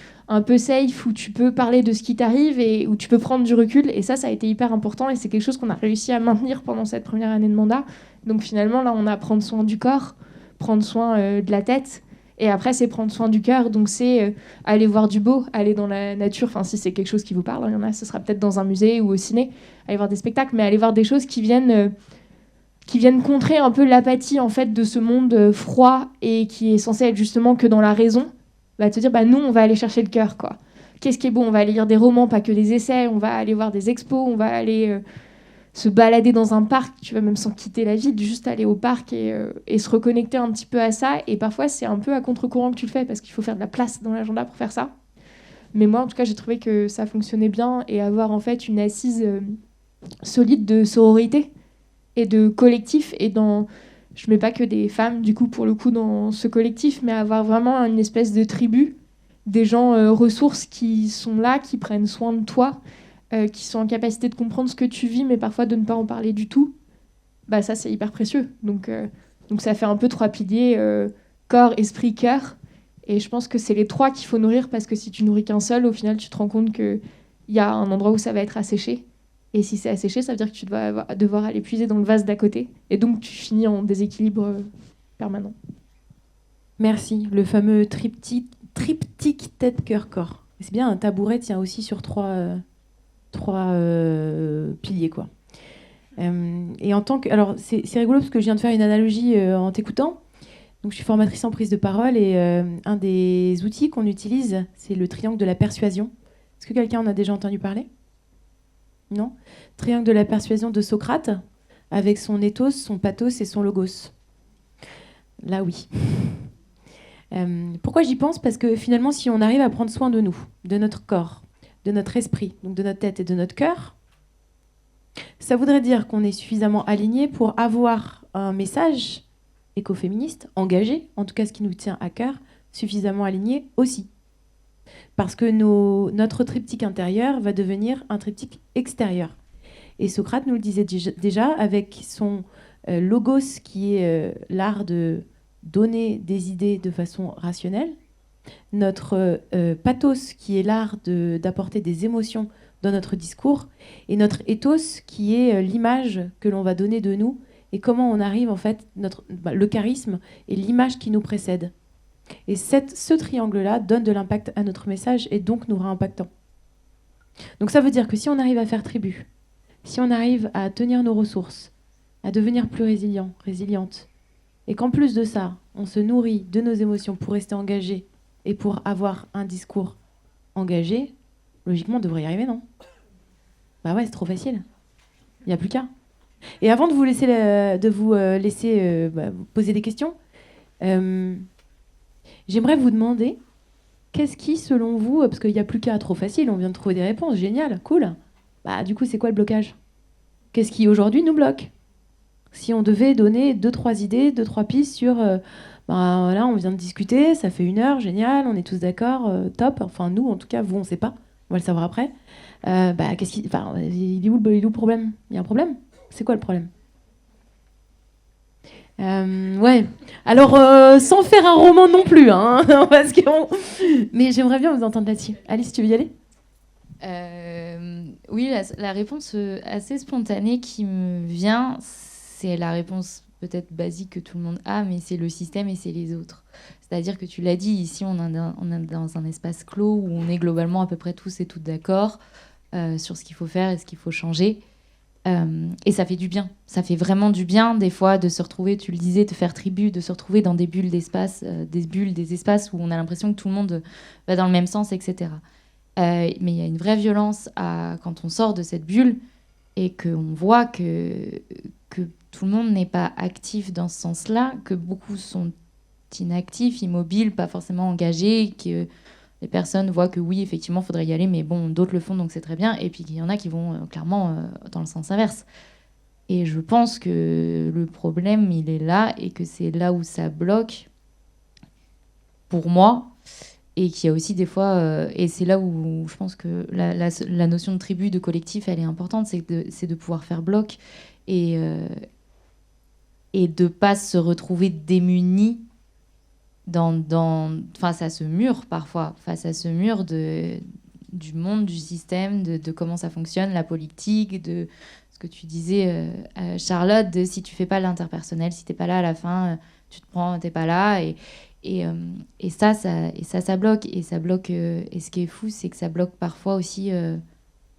safe où tu peux parler de ce qui t'arrive et où tu peux prendre du recul. Et ça a été hyper important et c'est quelque chose qu'on a réussi à maintenir pendant cette première année de mandat. Donc finalement, là, on a prendre soin du corps, prendre soin de la tête. Et après, c'est prendre soin du cœur. Donc, c'est aller voir du beau, aller dans la nature. Enfin, si c'est quelque chose qui vous parle, il y en a, ce sera peut-être dans un musée ou au ciné, aller voir des spectacles, mais aller voir des choses qui viennent contrer un peu l'apathie, en fait, de ce monde froid et qui est censé être justement que dans la raison. Bah, te dire, bah, nous, on va aller chercher le cœur, quoi. Qu'est-ce qui est beau ? On va aller lire des romans, pas que des essais. On va aller voir des expos. On va aller se balader dans un parc, tu vois, même sans quitter la ville, juste aller au parc et se reconnecter un petit peu à ça. Et parfois, c'est un peu à contre-courant que tu le fais parce qu'il faut faire de la place dans l'agenda pour faire ça. Mais moi, en tout cas, j'ai trouvé que ça fonctionnait bien et avoir en fait une assise solide de sororité et de collectif. Et je mets pas que des femmes, du coup, pour le coup, dans ce collectif, mais avoir vraiment une espèce de tribu, des gens ressources qui sont là, qui prennent soin de toi, qui sont en capacité de comprendre ce que tu vis, mais parfois de ne pas en parler du tout, bah ça, c'est hyper précieux. Donc ça fait un peu 3 piliers, corps, esprit, cœur. Et je pense que c'est les 3 qu'il faut nourrir, parce que si tu nourris qu'un seul, au final, tu te rends compte qu'il y a un endroit où ça va être asséché. Et si c'est asséché, ça veut dire que tu vas devoir aller puiser dans le vase d'à côté. Et donc, tu finis en déséquilibre permanent. Merci. Le fameux triptyque tête, cœur, corps. C'est bien, un tabouret tient aussi sur 3 piliers, quoi. Et en tant que, alors c'est rigolo parce que je viens de faire une analogie en t'écoutant. Donc je suis formatrice en prise de parole et un des outils qu'on utilise, c'est le triangle de la persuasion. Est-ce que quelqu'un en a déjà entendu parler ? Non ? Triangle de la persuasion de Socrate, avec son ethos, son pathos et son logos. Là, oui. Pourquoi j'y pense ? Parce que finalement, si on arrive à prendre soin de nous, de notre corps, de notre esprit, donc de notre tête et de notre cœur, ça voudrait dire qu'on est suffisamment aligné pour avoir un message écoféministe, engagé, en tout cas ce qui nous tient à cœur, suffisamment aligné aussi. Parce que notre triptyque intérieur va devenir un triptyque extérieur. Et Socrate nous le disait déjà avec son logos, qui est l'art de donner des idées de façon rationnelle, notre pathos, qui est l'art d'apporter des émotions dans notre discours, et notre ethos, qui est l'image que l'on va donner de nous, et comment on arrive, en fait, le charisme et l'image qui nous précède. Et ce triangle-là donne de l'impact à notre message, et donc nous réimpactant. Donc ça veut dire que si on arrive à faire tribu, si on arrive à tenir nos ressources, à devenir plus résiliente, et qu'en plus de ça, on se nourrit de nos émotions pour rester engagé et pour avoir un discours engagé, logiquement, on devrait y arriver, non? Bah ouais, c'est trop facile. Il n'y a plus qu'à. Et avant de vous laisser, vous poser des questions, j'aimerais vous demander, qu'est-ce qui, selon vous, parce qu'il n'y a plus qu'à, trop facile, on vient de trouver des réponses, génial, cool. Bah du coup, c'est quoi le blocage? Qu'est-ce qui, aujourd'hui, nous bloque? Si on devait donner 2-3 idées, 2-3 pistes sur... voilà, on vient de discuter, ça fait 1 heure, génial, on est tous d'accord, top. Enfin, nous, en tout cas, vous, on ne sait pas. On va le savoir après. Il est où le problème? Il y a un problème? C'est quoi le problème? Ouais. Alors, sans faire un roman non plus, hein, parce que mais j'aimerais bien vous entendre là-dessus. Alice, tu veux y aller? Oui, la réponse assez spontanée qui me vient, c'est la réponse peut-être basique que tout le monde a, mais c'est le système et c'est les autres. C'est-à-dire que tu l'as dit, ici, on est dans un espace clos où on est globalement à peu près tous et toutes d'accord sur ce qu'il faut faire et ce qu'il faut changer. Et ça fait du bien. Ça fait vraiment du bien, des fois, de se retrouver, tu le disais, de faire tribu, de se retrouver dans des bulles d'espace, des espaces où on a l'impression que tout le monde va dans le même sens, etc. Mais il y a une vraie violence quand on sort de cette bulle et qu'on voit que tout le monde n'est pas actif dans ce sens-là, que beaucoup sont inactifs, immobiles, pas forcément engagés, que les personnes voient que oui, effectivement, il faudrait y aller, mais bon, d'autres le font, donc c'est très bien. Et puis qu'il y en a qui vont clairement dans le sens inverse. Et je pense que le problème, il est là, et que c'est là où ça bloque, pour moi, et qu'il y a aussi des fois... et c'est là où je pense que la notion de tribu, de collectif, elle est importante, c'est de pouvoir faire bloc, et de ne pas se retrouver démunis face à ce mur, parfois, face à ce mur du monde, du système, de comment ça fonctionne, la politique, de ce que tu disais, Charlotte, de si tu fais pas l'interpersonnel, si t'es pas là à la fin, tu te prends, t'es pas là, et ça bloque, et ça bloque, et ce qui est fou, c'est que ça bloque parfois aussi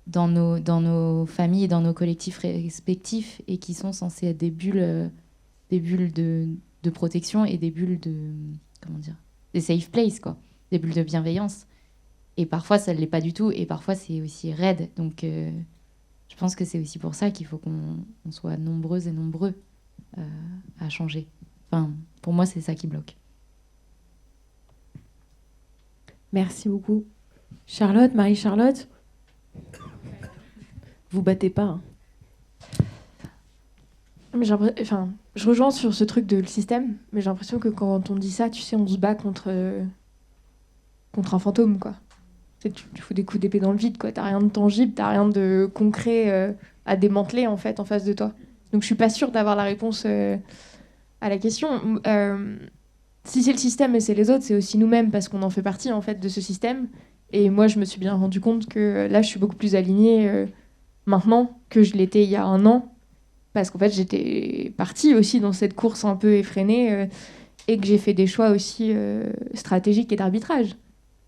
dans nos familles et dans nos collectifs respectifs, et qui sont censés être des bulles de protection et des bulles des safe places, quoi, des bulles de bienveillance. Et parfois, ça ne l'est pas du tout, et parfois, c'est aussi raide. Donc, je pense que c'est aussi pour ça qu'il faut qu'on soit nombreuses et nombreux à changer. Enfin, pour moi, c'est ça qui bloque. Merci beaucoup. Charlotte, Marie-Charlotte, vous battez pas, hein. Mais je rejoins sur ce truc de le système, mais j'ai l'impression que quand on dit ça, tu sais, on se bat contre un fantôme, quoi. Tu fous des coups d'épée dans le vide, quoi. T'as rien de tangible, t'as rien de concret à démanteler, en fait, en face de toi. Donc je suis pas sûre d'avoir la réponse à la question. Si c'est le système et c'est les autres, c'est aussi nous-mêmes, parce qu'on en fait partie, en fait, de ce système. Et moi, je me suis bien rendu compte que là, je suis beaucoup plus alignée maintenant que je l'étais il y a 1 an. Parce qu'en fait, j'étais partie aussi dans cette course un peu effrénée et que j'ai fait des choix aussi stratégiques et d'arbitrage.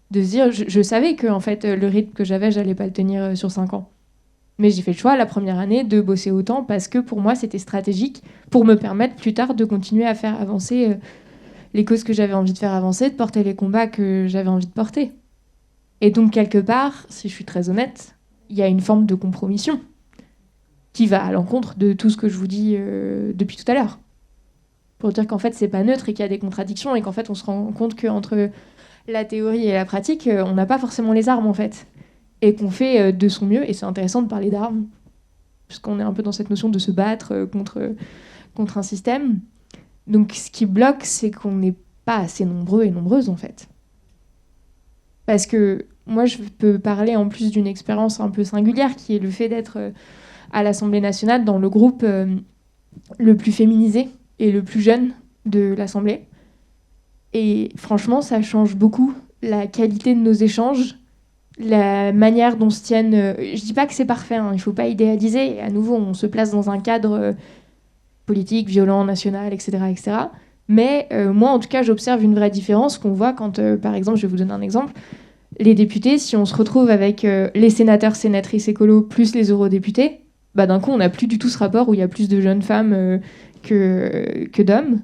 De se dire, je savais que en fait, le rythme que j'avais, j'allais pas le tenir sur 5 ans. Mais j'ai fait le choix la première année de bosser autant parce que pour moi, c'était stratégique pour me permettre plus tard de continuer à faire avancer les causes que j'avais envie de faire avancer, de porter les combats que j'avais envie de porter. Et donc, quelque part, si je suis très honnête, il y a une forme de compromission qui va à l'encontre de tout ce que je vous dis depuis tout à l'heure. Pour dire qu'en fait, c'est pas neutre et qu'il y a des contradictions et qu'en fait, on se rend compte qu'entre la théorie et la pratique, on n'a pas forcément les armes, en fait. Et qu'on fait de son mieux. Et c'est intéressant de parler d'armes, puisqu'on est un peu dans cette notion de se battre contre un système. Donc, ce qui bloque, c'est qu'on n'est pas assez nombreux et nombreuses, en fait. Parce que moi, je peux parler en plus d'une expérience un peu singulière, qui est le fait d'être à l'Assemblée nationale dans le groupe le plus féminisé et le plus jeune de l'Assemblée. Et franchement, ça change beaucoup la qualité de nos échanges, la manière dont se tiennent... je dis pas que c'est parfait, hein, il faut pas idéaliser. À nouveau, on se place dans un cadre politique, violent, national, etc. etc. Mais moi, en tout cas, j'observe une vraie différence qu'on voit quand, par exemple, je vais vous donner un exemple, les députés, si on se retrouve avec les sénateurs, sénatrices écolos, plus les eurodéputés, bah, d'un coup, on n'a plus du tout ce rapport où il y a plus de jeunes femmes que d'hommes.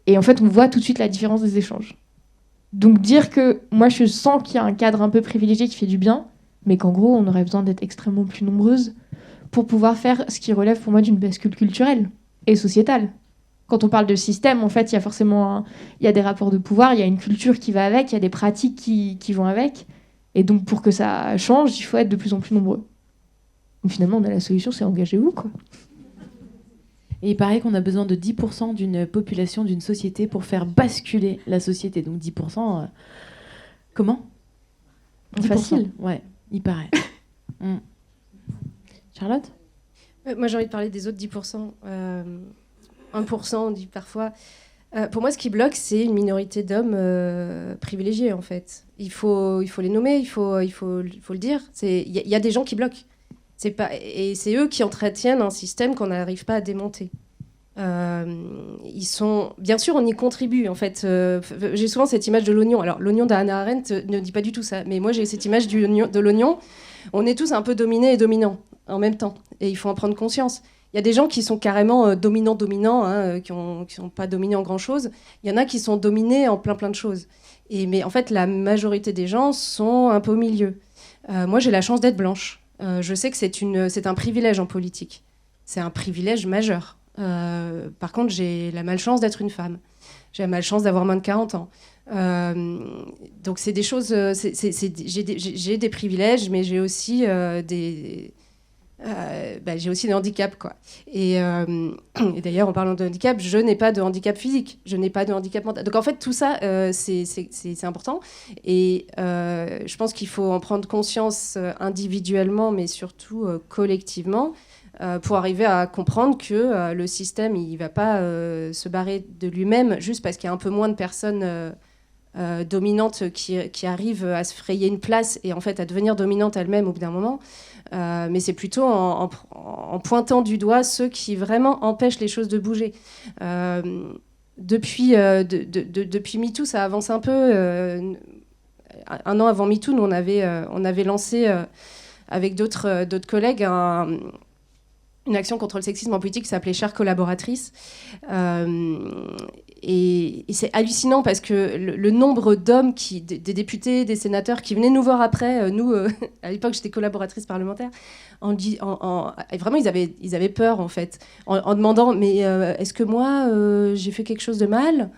Et en fait, on voit tout de suite la différence des échanges. Donc dire que moi, je sens qu'il y a un cadre un peu privilégié qui fait du bien, mais qu'en gros, on aurait besoin d'être extrêmement plus nombreuses pour pouvoir faire ce qui relève pour moi d'une bascule culturelle et sociétale. Quand on parle de système, en fait, il y a forcément il y a des rapports de pouvoir, il y a une culture qui va avec, il y a des pratiques qui vont avec. Et donc, pour que ça change, il faut être de plus en plus nombreux. Donc, finalement, on a la solution, c'est engagez-vous, quoi. Et il paraît qu'on a besoin de 10% d'une population, d'une société pour faire basculer la société. Donc 10%, comment ? 10%. Facile. Ouais, il paraît. Charlotte ? Moi, j'ai envie de parler des autres 10%. 1%, on dit parfois. Pour moi, ce qui bloque, c'est une minorité d'hommes privilégiés, en fait. Il faut les nommer, il faut le dire. Il y a des gens qui bloquent. Et c'est eux qui entretiennent un système qu'on n'arrive pas à démonter. Bien sûr, on y contribue, en fait. J'ai souvent cette image de l'oignon. Alors, l'oignon d'Hannah Arendt ne dit pas du tout ça. Mais moi, j'ai cette image de l'oignon. On est tous un peu dominés et dominants en même temps. Et il faut en prendre conscience. Il y a des gens qui sont carrément dominants, hein, qui sont pas dominés en grand-chose. Il y en a qui sont dominés en plein de choses. Mais en fait, la majorité des gens sont un peu au milieu. Moi, j'ai la chance d'être blanche. Je sais que c'est un privilège en politique. C'est un privilège majeur. Par contre, j'ai la malchance d'être une femme. J'ai la malchance d'avoir moins de 40 ans. Donc, c'est des choses... j'ai des privilèges, mais j'ai aussi j'ai aussi des handicaps, quoi. Et d'ailleurs, en parlant de handicap, je n'ai pas de handicap physique, je n'ai pas de handicap mental. Donc en fait, tout ça, c'est important. Et je pense qu'il faut en prendre conscience individuellement, mais surtout collectivement, pour arriver à comprendre que le système, il ne va pas se barrer de lui-même juste parce qu'il y a un peu moins de personnes dominantes qui arrivent à se frayer une place et en fait à devenir dominantes elles-mêmes au bout d'un moment. Mais c'est plutôt en pointant du doigt ceux qui vraiment empêchent les choses de bouger. Depuis MeToo, ça avance un peu. Un an avant MeToo, nous, on avait lancé avec d'autres collègues une action contre le sexisme en politique qui s'appelait Chères collaboratrices. Et c'est hallucinant parce que le nombre d'hommes, des députés, des sénateurs qui venaient nous voir après, nous, à l'époque j'étais collaboratrice parlementaire, vraiment ils avaient peur en fait, en demandant mais est-ce que moi j'ai fait quelque chose de mal ?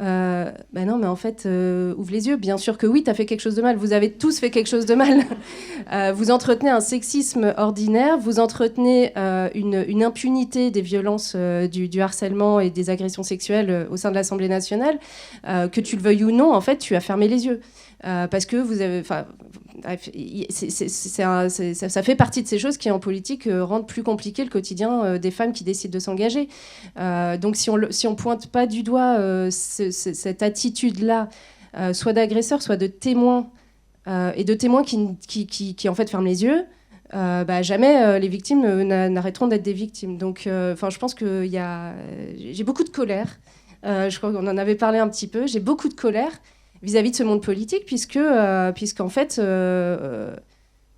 Non, mais en fait, ouvre les yeux. Bien sûr que oui, tu as fait quelque chose de mal. Vous avez tous fait quelque chose de mal. Vous entretenez un sexisme ordinaire, vous entretenez une impunité des violences, du harcèlement et des agressions sexuelles au sein de l'Assemblée nationale. Que tu le veuilles ou non, en fait, tu as fermé les yeux. Parce que vous avez... ça fait partie de ces choses qui, en politique, rendent plus compliqué le quotidien des femmes qui décident de s'engager. Donc, si on pointe pas du doigt cette attitude-là, soit d'agresseur, soit de témoin, et de témoins qui en fait ferment les yeux, jamais les victimes n'arrêteront d'être des victimes. Donc, je pense que j'ai beaucoup de colère. Je crois qu'on en avait parlé un petit peu. J'ai beaucoup de colère vis-à-vis de ce monde politique, puisqu'en fait,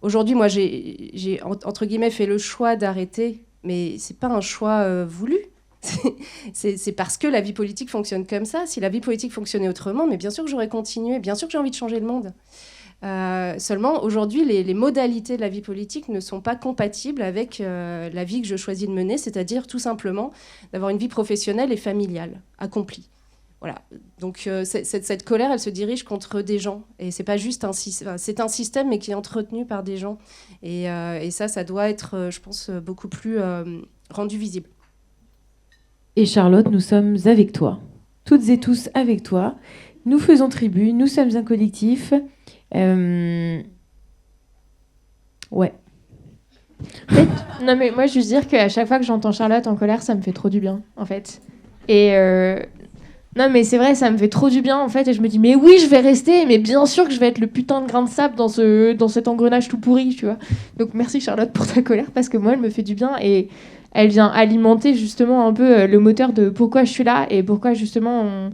aujourd'hui, moi, j'ai entre guillemets fait le choix d'arrêter, mais c'est pas un choix voulu. C'est parce que la vie politique fonctionne comme ça. Si la vie politique fonctionnait autrement, mais bien sûr que j'aurais continué, bien sûr que j'ai envie de changer le monde. Seulement, aujourd'hui, les modalités de la vie politique ne sont pas compatibles avec la vie que je choisis de mener, c'est-à-dire tout simplement d'avoir une vie professionnelle et familiale accomplie. Voilà. Donc cette colère, elle se dirige contre des gens. Et c'est pas juste c'est un système, mais qui est entretenu par des gens. Et ça doit être, je pense, beaucoup plus rendu visible. Et Charlotte, nous sommes avec toi. Toutes et tous avec toi. Nous faisons tribu, nous sommes un collectif. Ouais. fait, non mais moi je veux dire qu'à chaque fois que j'entends Charlotte en colère, ça me fait trop du bien, en fait. Et non mais c'est vrai, ça me fait trop du bien, en fait. Et je me dis, mais oui, je vais rester, mais bien sûr que je vais être le putain de grain de sable dans cet engrenage tout pourri, tu vois. Donc merci Charlotte pour ta colère, parce que moi, elle me fait du bien et elle vient alimenter justement un peu le moteur de pourquoi je suis là et pourquoi justement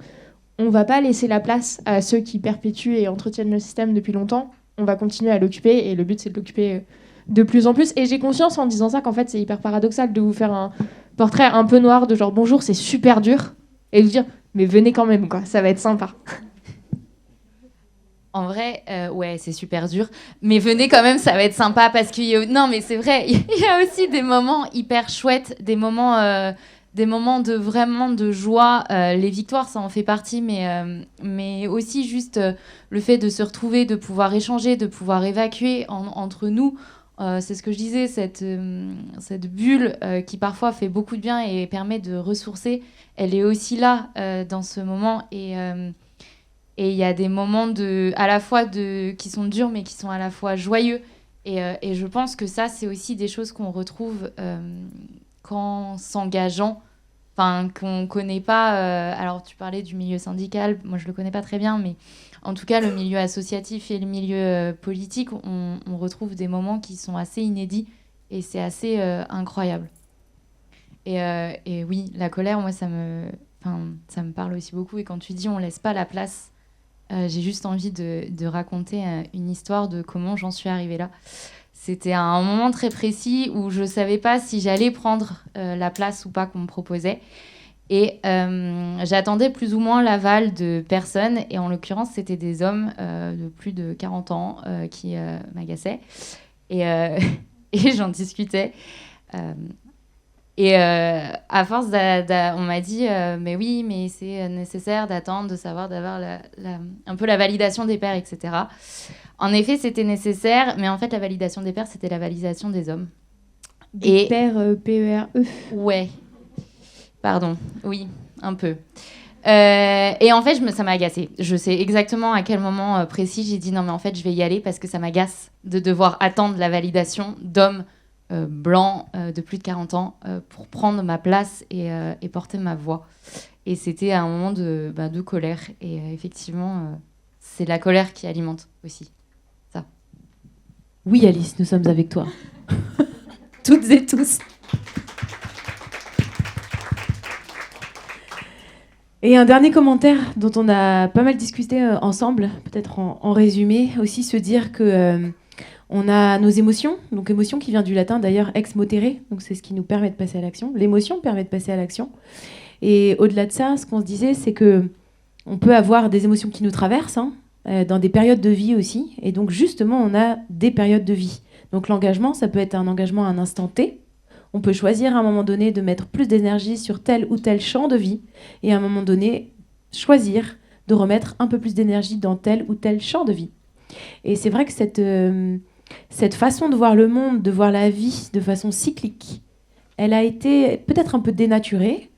on va pas laisser la place à ceux qui perpétuent et entretiennent le système depuis longtemps. On va continuer à l'occuper et le but c'est de l'occuper de plus en plus. Et j'ai conscience en disant ça qu'en fait c'est hyper paradoxal de vous faire un portrait un peu noir de genre bonjour c'est super dur et de vous dire mais venez quand même quoi, ça va être sympa. En vrai, ouais, c'est super dur. Mais venez quand même, ça va être sympa parce que non, mais c'est vrai, il y a aussi des moments hyper chouettes, des moments de vraiment de joie. Les victoires, ça en fait partie, mais aussi juste le fait de se retrouver, de pouvoir échanger, de pouvoir évacuer entre nous. C'est ce que je disais, cette bulle qui parfois fait beaucoup de bien et permet de ressourcer. Elle est aussi là dans ce moment et il y a des moments à la fois qui sont durs, mais qui sont à la fois joyeux. Et je pense que ça, c'est aussi des choses qu'on retrouve qu'en s'engageant, enfin, qu'on ne connaît pas. Alors, tu parlais du milieu syndical, moi, je ne le connais pas très bien, mais en tout cas, le milieu associatif et le milieu politique, on retrouve des moments qui sont assez inédits et c'est assez incroyable. Et oui, la colère, moi, ça me parle aussi beaucoup. Et quand tu dis on ne laisse pas la place, j'ai juste envie de raconter une histoire de comment j'en suis arrivée là. C'était à un moment très précis où je ne savais pas si j'allais prendre la place ou pas qu'on me proposait. Et j'attendais plus ou moins l'aval de personnes. Et en l'occurrence, c'était des hommes de plus de 40 ans qui m'agaçaient. Et j'en discutais. Et à force, on m'a dit mais oui, mais c'est nécessaire d'attendre, de savoir, d'avoir un peu la validation des pairs, etc. En effet, c'était nécessaire, mais en fait, la validation des pairs, c'était la validation des hommes. Des pairs P-E-R-E. Ouais. Pardon. Oui, un peu. Et en fait, ça m'a agacée. Je sais exactement à quel moment précis j'ai dit non, mais en fait, je vais y aller parce que ça m'agace de devoir attendre la validation d'hommes blanc de plus de 40 ans pour prendre ma place et porter ma voix. Et c'était un moment de colère. Et effectivement, c'est la colère qui alimente aussi ça. Oui, Alice, nous sommes avec toi. Toutes et tous. Et un dernier commentaire dont on a pas mal discuté ensemble, peut-être en résumé, aussi se dire que on a nos émotions, donc émotion qui vient du latin d'ailleurs ex motere, donc c'est ce qui nous permet de passer à l'action. L'émotion permet de passer à l'action. Et au-delà de ça, ce qu'on se disait, c'est que on peut avoir des émotions qui nous traversent, dans des périodes de vie aussi. Et donc justement, on a des périodes de vie. Donc l'engagement, ça peut être un engagement à un instant T. On peut choisir à un moment donné de mettre plus d'énergie sur tel ou tel champ de vie, et à un moment donné, choisir de remettre un peu plus d'énergie dans tel ou tel champ de vie. Et c'est vrai que cette façon de voir le monde, de voir la vie de façon cyclique, elle a été peut-être un peu dénaturée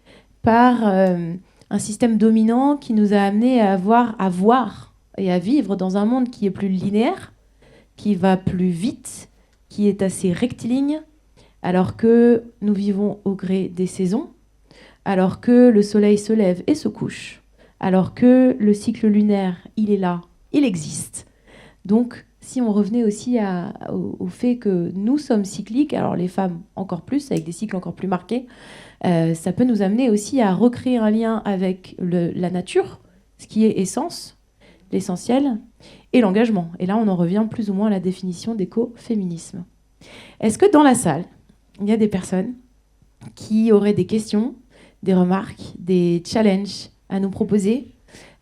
par un système dominant qui nous a amenés à voir et à vivre dans un monde qui est plus linéaire, qui va plus vite, qui est assez rectiligne, alors que nous vivons au gré des saisons, alors que le soleil se lève et se couche, alors que le cycle lunaire, il est là, il existe. Donc, si on revenait aussi au fait que nous sommes cycliques, alors les femmes encore plus, avec des cycles encore plus marqués, ça peut nous amener aussi à recréer un lien avec la nature, ce qui est essence, l'essentiel, et l'engagement. Et là, on en revient plus ou moins à la définition d'écoféminisme. Est-ce que dans la salle, il y a des personnes qui auraient des questions, des remarques, des challenges à nous proposer,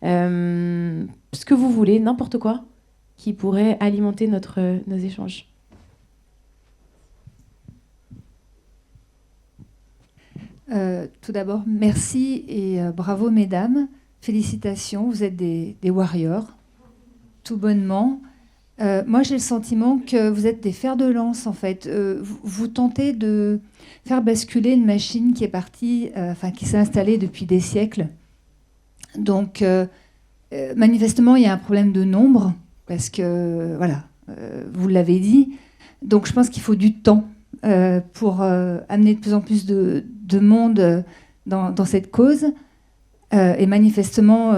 ce que vous voulez, n'importe quoi, qui pourrait alimenter nos échanges? Tout d'abord, merci et bravo mesdames. Félicitations, vous êtes des warriors, tout bonnement. Moi, j'ai le sentiment que vous êtes des fers de lance, en fait. Vous tentez de faire basculer une machine qui est partie, qui s'est installée depuis des siècles. Donc, manifestement, il y a un problème de nombre, parce que, voilà, vous l'avez dit. Donc, je pense qu'il faut du temps. pour amener de plus en plus de monde dans cette cause. Et manifestement,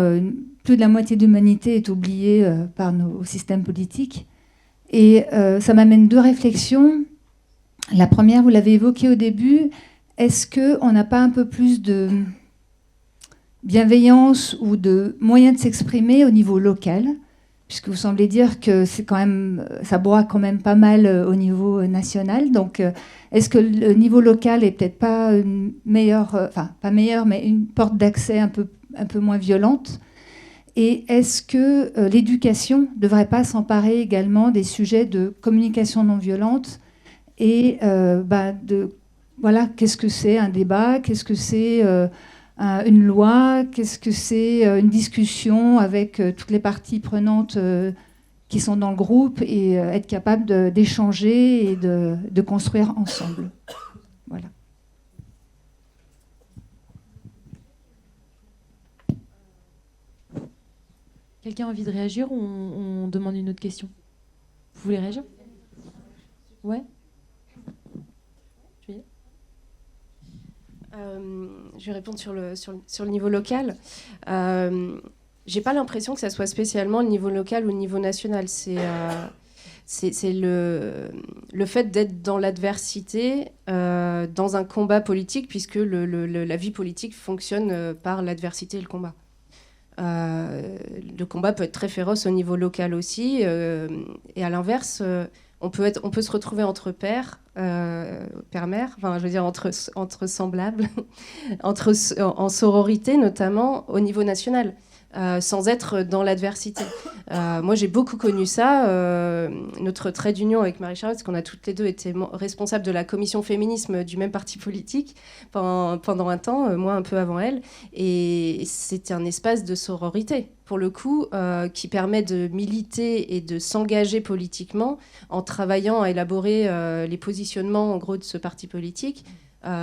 plus de la moitié de l'humanité est oubliée par nos systèmes politiques. Et ça m'amène 2 réflexions. La première, vous l'avez évoquée au début, est-ce qu'on n'a pas un peu plus de bienveillance ou de moyens de s'exprimer au niveau local, puisque vous semblez dire que c'est quand même, ça broie quand même pas mal au niveau national. Donc, est-ce que le niveau local est peut-être pas une meilleure, enfin pas meilleure, mais une porte d'accès un peu moins violente? Et est-ce que l'éducation ne devrait pas s'emparer également des sujets de communication non violente et voilà, qu'est-ce que c'est un débat, qu'est-ce que c'est une loi, qu'est-ce que c'est une discussion avec toutes les parties prenantes qui sont dans le groupe et être capable d'échanger et de construire ensemble. Voilà. Quelqu'un a envie de réagir ou on demande une autre question? Vous voulez réagir? Ouais. Je vais répondre sur le niveau local. J'ai pas l'impression que ça soit spécialement le niveau local ou le niveau national. C'est le fait d'être dans l'adversité, dans un combat politique, puisque la vie politique fonctionne par l'adversité et le combat. Le combat peut être très féroce au niveau local aussi, et à l'inverse, on peut se retrouver entre pairs, père-mère, enfin, je veux dire entre semblables, en sororité notamment au niveau national. Sans être dans l'adversité. Moi, j'ai beaucoup connu ça. Notre trait d'union avec Marie-Charlotte, c'est qu'on a toutes les deux été responsables de la commission féminisme du même parti politique pendant un temps, moi un peu avant elle. Et c'était un espace de sororité, pour le coup, qui permet de militer et de s'engager politiquement en travaillant à élaborer les positionnements, en gros, de ce parti politique.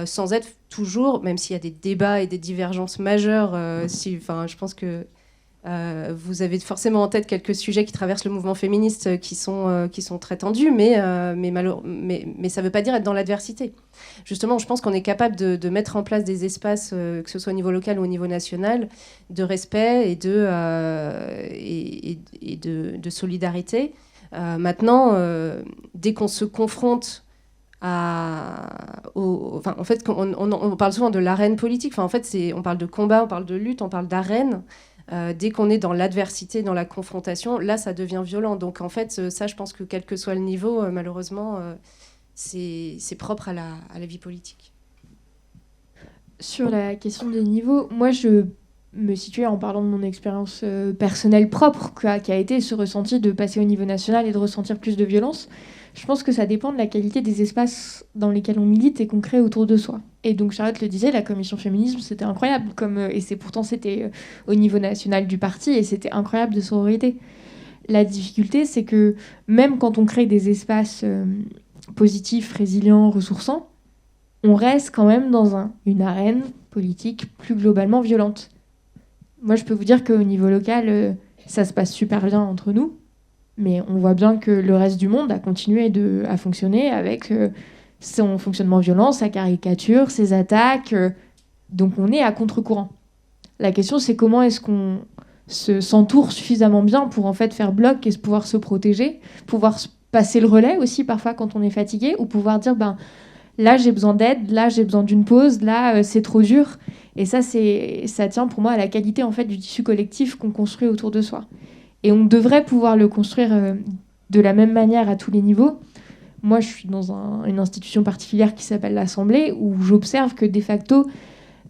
Sans être toujours, même s'il y a des débats et des divergences majeures, je pense que vous avez forcément en tête quelques sujets qui traversent le mouvement féministe qui sont très tendus, mais ça ne veut pas dire être dans l'adversité. Justement, je pense qu'on est capable de mettre en place des espaces, que ce soit au niveau local ou au niveau national, de respect et de solidarité. Maintenant, dès qu'on se confronte on parle souvent de l'arène politique. En fait, on parle de combat, on parle de lutte, on parle d'arène. Dès qu'on est dans l'adversité, dans la confrontation, là, ça devient violent. Donc, en fait, ça, je pense que quel que soit le niveau, malheureusement, c'est propre à la vie politique. Sur la question des niveaux, moi, je me situer en parlant de mon expérience personnelle propre, qui a été ce ressenti de passer au niveau national et de ressentir plus de violence. Je pense que ça dépend de la qualité des espaces dans lesquels on milite et qu'on crée autour de soi. Et donc Charlotte le disait, la commission féminisme, c'était incroyable. Et c'était au niveau national du parti et c'était incroyable de sororité. La difficulté, c'est que même quand on crée des espaces positifs, résilients, ressourçants, on reste quand même dans une arène politique plus globalement violente. Moi, je peux vous dire qu'au niveau local, ça se passe super bien entre nous. Mais on voit bien que le reste du monde a continué à fonctionner avec son fonctionnement violent, sa caricature, ses attaques. Donc on est à contre-courant. La question, c'est comment est-ce qu'on s'entoure suffisamment bien pour en fait faire bloc et pouvoir se protéger, pouvoir passer le relais aussi parfois quand on est fatigué, ou pouvoir dire là j'ai besoin d'aide, là j'ai besoin d'une pause, là c'est trop dur. Et ça tient pour moi à la qualité en fait du tissu collectif qu'on construit autour de soi. Et on devrait pouvoir le construire de la même manière à tous les niveaux. Moi, je suis dans une institution particulière qui s'appelle l'Assemblée, où j'observe que, de facto,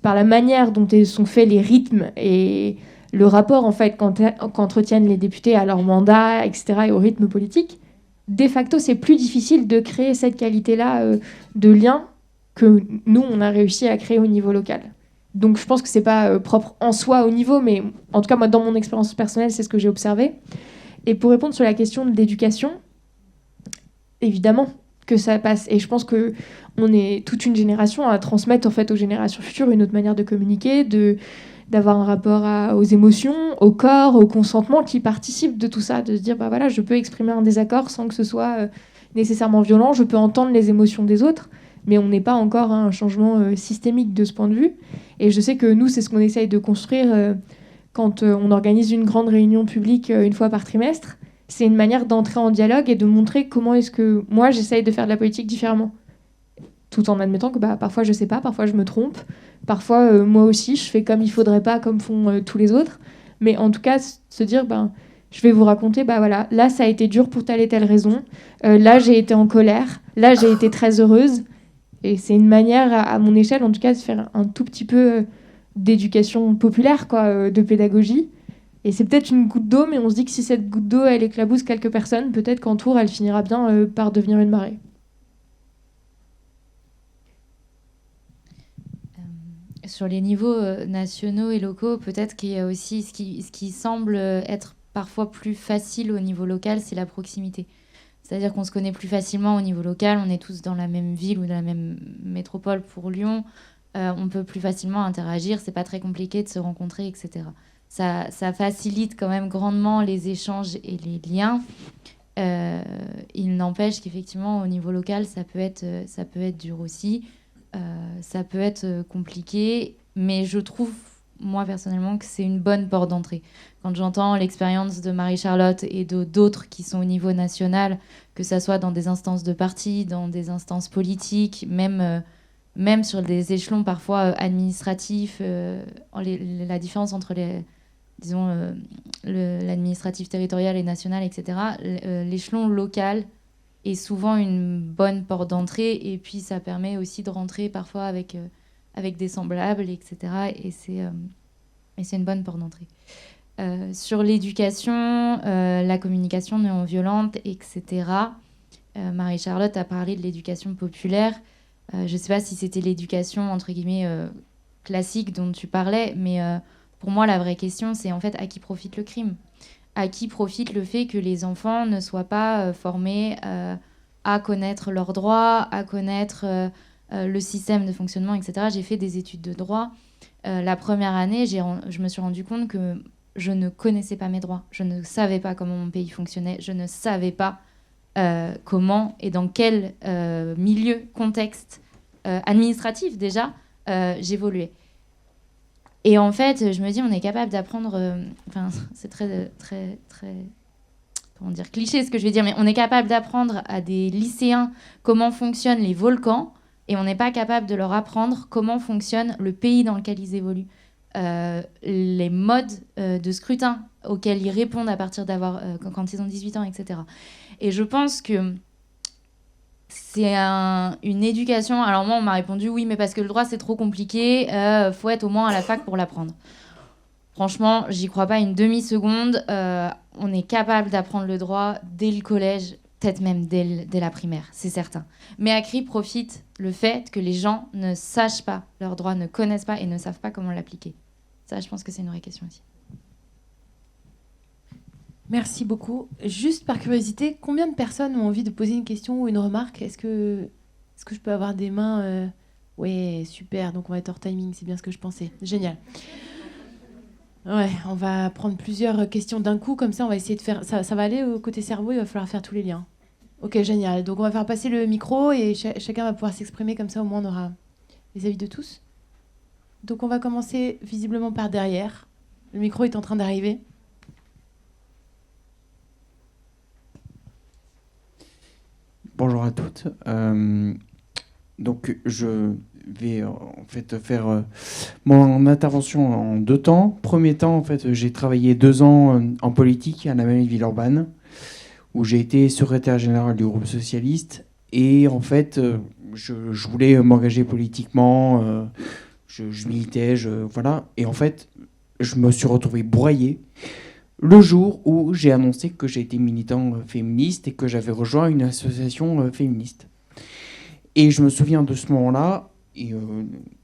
par la manière dont sont faits les rythmes et le rapport en fait, qu'entretiennent les députés à leur mandat, etc., et au rythme politique, de facto, c'est plus difficile de créer cette qualité-là de lien que nous, on a réussi à créer au niveau local. Donc je pense que c'est pas propre en soi au niveau, mais en tout cas moi dans mon expérience personnelle c'est ce que j'ai observé. Et pour répondre sur la question de l'éducation, évidemment que ça passe. Et je pense que on est toute une génération à transmettre en fait aux générations futures une autre manière de communiquer, d'avoir un rapport aux émotions, au corps, au consentement qui participe de tout ça, de se dire voilà je peux exprimer un désaccord sans que ce soit nécessairement violent. Je peux entendre les émotions des autres, mais on n'est pas encore à un changement systémique de ce point de vue. Et je sais que nous, c'est ce qu'on essaye de construire quand on organise une grande réunion publique une fois par trimestre. C'est une manière d'entrer en dialogue et de montrer comment est-ce que moi, j'essaye de faire de la politique différemment. Tout en admettant que parfois je sais pas, parfois je me trompe, parfois moi aussi je fais comme il faudrait pas, comme font tous les autres. Mais en tout cas, se dire, je vais vous raconter, voilà, là ça a été dur pour telle et telle raison, là j'ai été en colère, là j'ai été très heureuse. Et c'est une manière, à mon échelle en tout cas, de faire un tout petit peu d'éducation populaire, de pédagogie. Et c'est peut-être une goutte d'eau, mais on se dit que si cette goutte d'eau, elle éclabousse quelques personnes, peut-être qu'en tour, elle finira bien par devenir une marée. Sur les niveaux nationaux et locaux, peut-être qu'il y a aussi ce qui semble être parfois plus facile au niveau local, c'est la proximité. C'est-à-dire qu'on se connaît plus facilement au niveau local, on est tous dans la même ville ou dans la même métropole pour Lyon, on peut plus facilement interagir, c'est pas très compliqué de se rencontrer, etc. Ça facilite quand même grandement les échanges et les liens. Il n'empêche qu'effectivement, au niveau local, ça peut être dur aussi. Ça peut être compliqué, mais je trouve, moi personnellement, que c'est une bonne porte d'entrée. Quand j'entends l'expérience de Marie-Charlotte et d'autres qui sont au niveau national, que ça soit dans des instances de parti, dans des instances politiques, même sur des échelons parfois administratifs, la différence entre l'administratif territorial et national, etc., l'échelon local est souvent une bonne porte d'entrée, et puis ça permet aussi de rentrer parfois avec des semblables, etc. Et c'est une bonne porte d'entrée. Sur l'éducation, la communication non violente, etc., Marie-Charlotte a parlé de l'éducation populaire. Je ne sais pas si c'était l'éducation, entre guillemets, classique dont tu parlais, mais pour moi, la vraie question, c'est en fait à qui profite le crime ? À qui profite le fait que les enfants ne soient pas formés à connaître leurs droits, à connaître le système de fonctionnement, etc. J'ai fait des études de droit. La première année, je me suis rendu compte que je ne connaissais pas mes droits. Je ne savais pas comment mon pays fonctionnait. Je ne savais pas comment et dans quel milieu, contexte administratif déjà, j'évoluais. Et en fait, je me dis, on est capable d'apprendre... c'est très, très, très... Comment dire, cliché ce que je vais dire, mais on est capable d'apprendre à des lycéens comment fonctionnent les volcans, et on n'est pas capable de leur apprendre comment fonctionne le pays dans lequel ils évoluent. Les modes de scrutin auxquels ils répondent à partir quand ils ont 18 ans, etc. Et je pense que c'est une éducation... Alors moi, on m'a répondu, oui, mais parce que le droit, c'est trop compliqué, faut être au moins à la fac pour l'apprendre. Franchement, j'y crois pas une demi-seconde. On est capable d'apprendre le droit dès le collège, peut-être même dès la primaire, c'est certain. Mais à qui profite le fait que les gens ne sachent pas leurs droits, ne connaissent pas et ne savent pas comment l'appliquer ? Ça, je pense que c'est une vraie question aussi. Merci beaucoup. Juste par curiosité, combien de personnes ont envie de poser une question ou une remarque ? Est-ce que je peux avoir des mains Ouais, super, donc on va être hors timing, c'est bien ce que je pensais. Génial. Ouais, on va prendre plusieurs questions d'un coup, comme ça on va essayer de faire... Ça va aller au côté cerveau, il va falloir faire tous les liens. Ok, génial. Donc on va faire passer le micro et chacun va pouvoir s'exprimer, comme ça au moins on aura les avis de tous. Donc on va commencer visiblement par derrière. Le micro est en train d'arriver. Bonjour à toutes. Donc je vais en fait faire mon intervention en 2 temps. Premier temps, en fait, j'ai travaillé 2 ans en politique à la mairie de Villeurbanne, où j'ai été secrétaire général du groupe socialiste. Et en fait, je voulais m'engager politiquement. Je militais, voilà. Et en fait, je me suis retrouvé broyé le jour où j'ai annoncé que j'étais militant féministe et que j'avais rejoint une association féministe. Et je me souviens de ce moment-là, et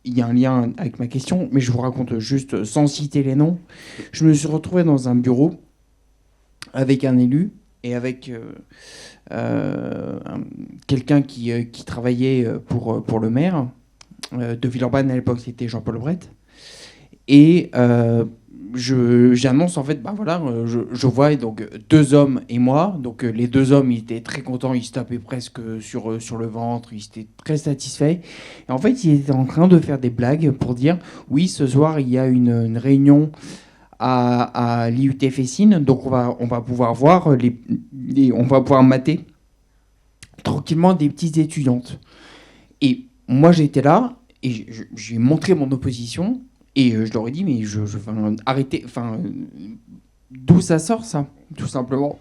il y a un lien avec ma question, mais je vous raconte juste sans citer les noms. Je me suis retrouvé dans un bureau avec un élu et avec quelqu'un qui travaillait pour le maire de Villeurbanne. À l'époque, c'était Jean-Paul Brett. Et j'annonce en fait, bah voilà, je vois donc 2 hommes et moi. Donc les 2 hommes, ils étaient très contents, ils se tapaient presque sur le ventre, ils étaient très satisfaits. Et en fait, ils étaient en train de faire des blagues pour dire, oui, ce soir, il y a une réunion à l'IUT Fessine, donc on va pouvoir voir, on va pouvoir mater tranquillement des petites étudiantes. Et moi, j'étais là, et j'ai montré mon opposition. Et je leur ai dit, mais enfin, arrêtez, enfin, d'où ça sort ça, tout simplement.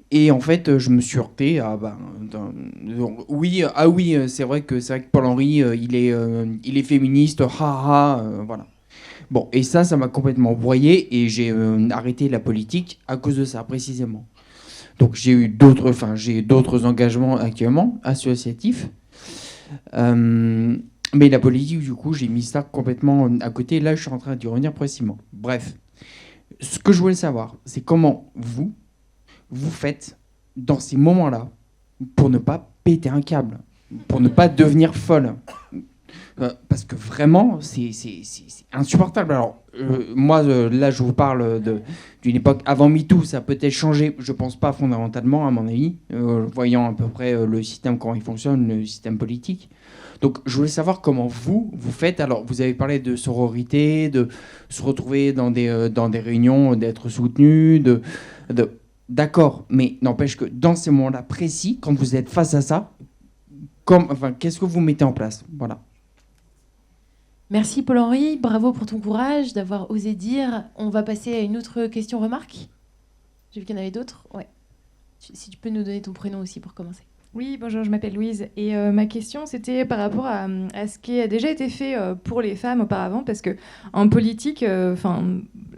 Et en fait, je me suis heurté à, oui, c'est vrai que Paul-Henri, il est féministe, voilà. Bon, et ça m'a complètement broyé, et j'ai arrêté la politique à cause de ça, précisément. Donc j'ai d'autres engagements actuellement, associatifs. Mais la politique, du coup, j'ai mis ça complètement à côté. Là, je suis en train d'y revenir précisément. Bref, ce que je voulais savoir, c'est comment vous faites dans ces moments-là pour ne pas péter un câble, pour ne pas devenir folle. Parce que vraiment, c'est insupportable. Alors, moi, là, je vous parle d'une époque avant MeToo. Ça a peut-être changé, je pense pas fondamentalement, à mon avis, voyant à peu près le système, comment il fonctionne, le système politique. Donc, je voulais savoir comment vous faites. Alors, vous avez parlé de sororité, de se retrouver dans des réunions, d'être soutenu, d'accord, mais n'empêche que dans ces moments-là précis, quand vous êtes face à ça, qu'est-ce que vous mettez en place? Voilà. Merci Paul-Henri, bravo pour ton courage d'avoir osé dire. On va passer à une autre question-remarque. J'ai vu qu'il y en avait d'autres. Ouais. Si tu peux nous donner ton prénom aussi pour commencer. Oui, bonjour, je m'appelle Louise. Et ma question, c'était par rapport à ce qui a déjà été fait pour les femmes auparavant, parce qu'en politique,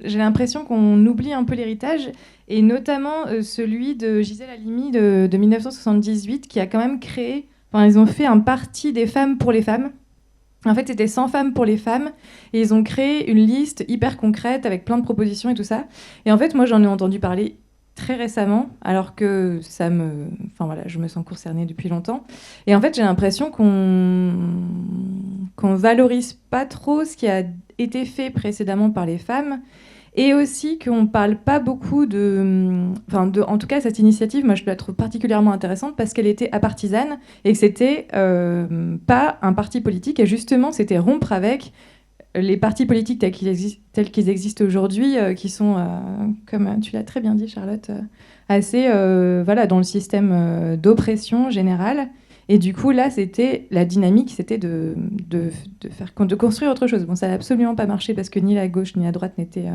j'ai l'impression qu'on oublie un peu l'héritage, et notamment celui de Gisèle Halimi de 1978, qui a quand même créé... ils ont fait un parti des femmes pour les femmes. En fait, c'était 100 femmes pour les femmes, et ils ont créé une liste hyper concrète avec plein de propositions et tout ça. Et en fait, moi, j'en ai entendu parler très récemment, alors que je me sens concernée depuis longtemps. Et en fait, j'ai l'impression qu'on valorise pas trop ce qui a été fait précédemment par les femmes, et aussi qu'on parle pas beaucoup en tout cas, cette initiative, moi, je la trouve particulièrement intéressante parce qu'elle était apartisane et que c'était pas un parti politique, et justement, c'était rompre avec les partis politiques tels qu'ils existent aujourd'hui, qui sont, comme tu l'as très bien dit, Charlotte, assez dans le système d'oppression générale. Et du coup, là, c'était la dynamique, c'était de construire autre chose. Bon, ça n'a absolument pas marché parce que ni la gauche ni la droite n'étaient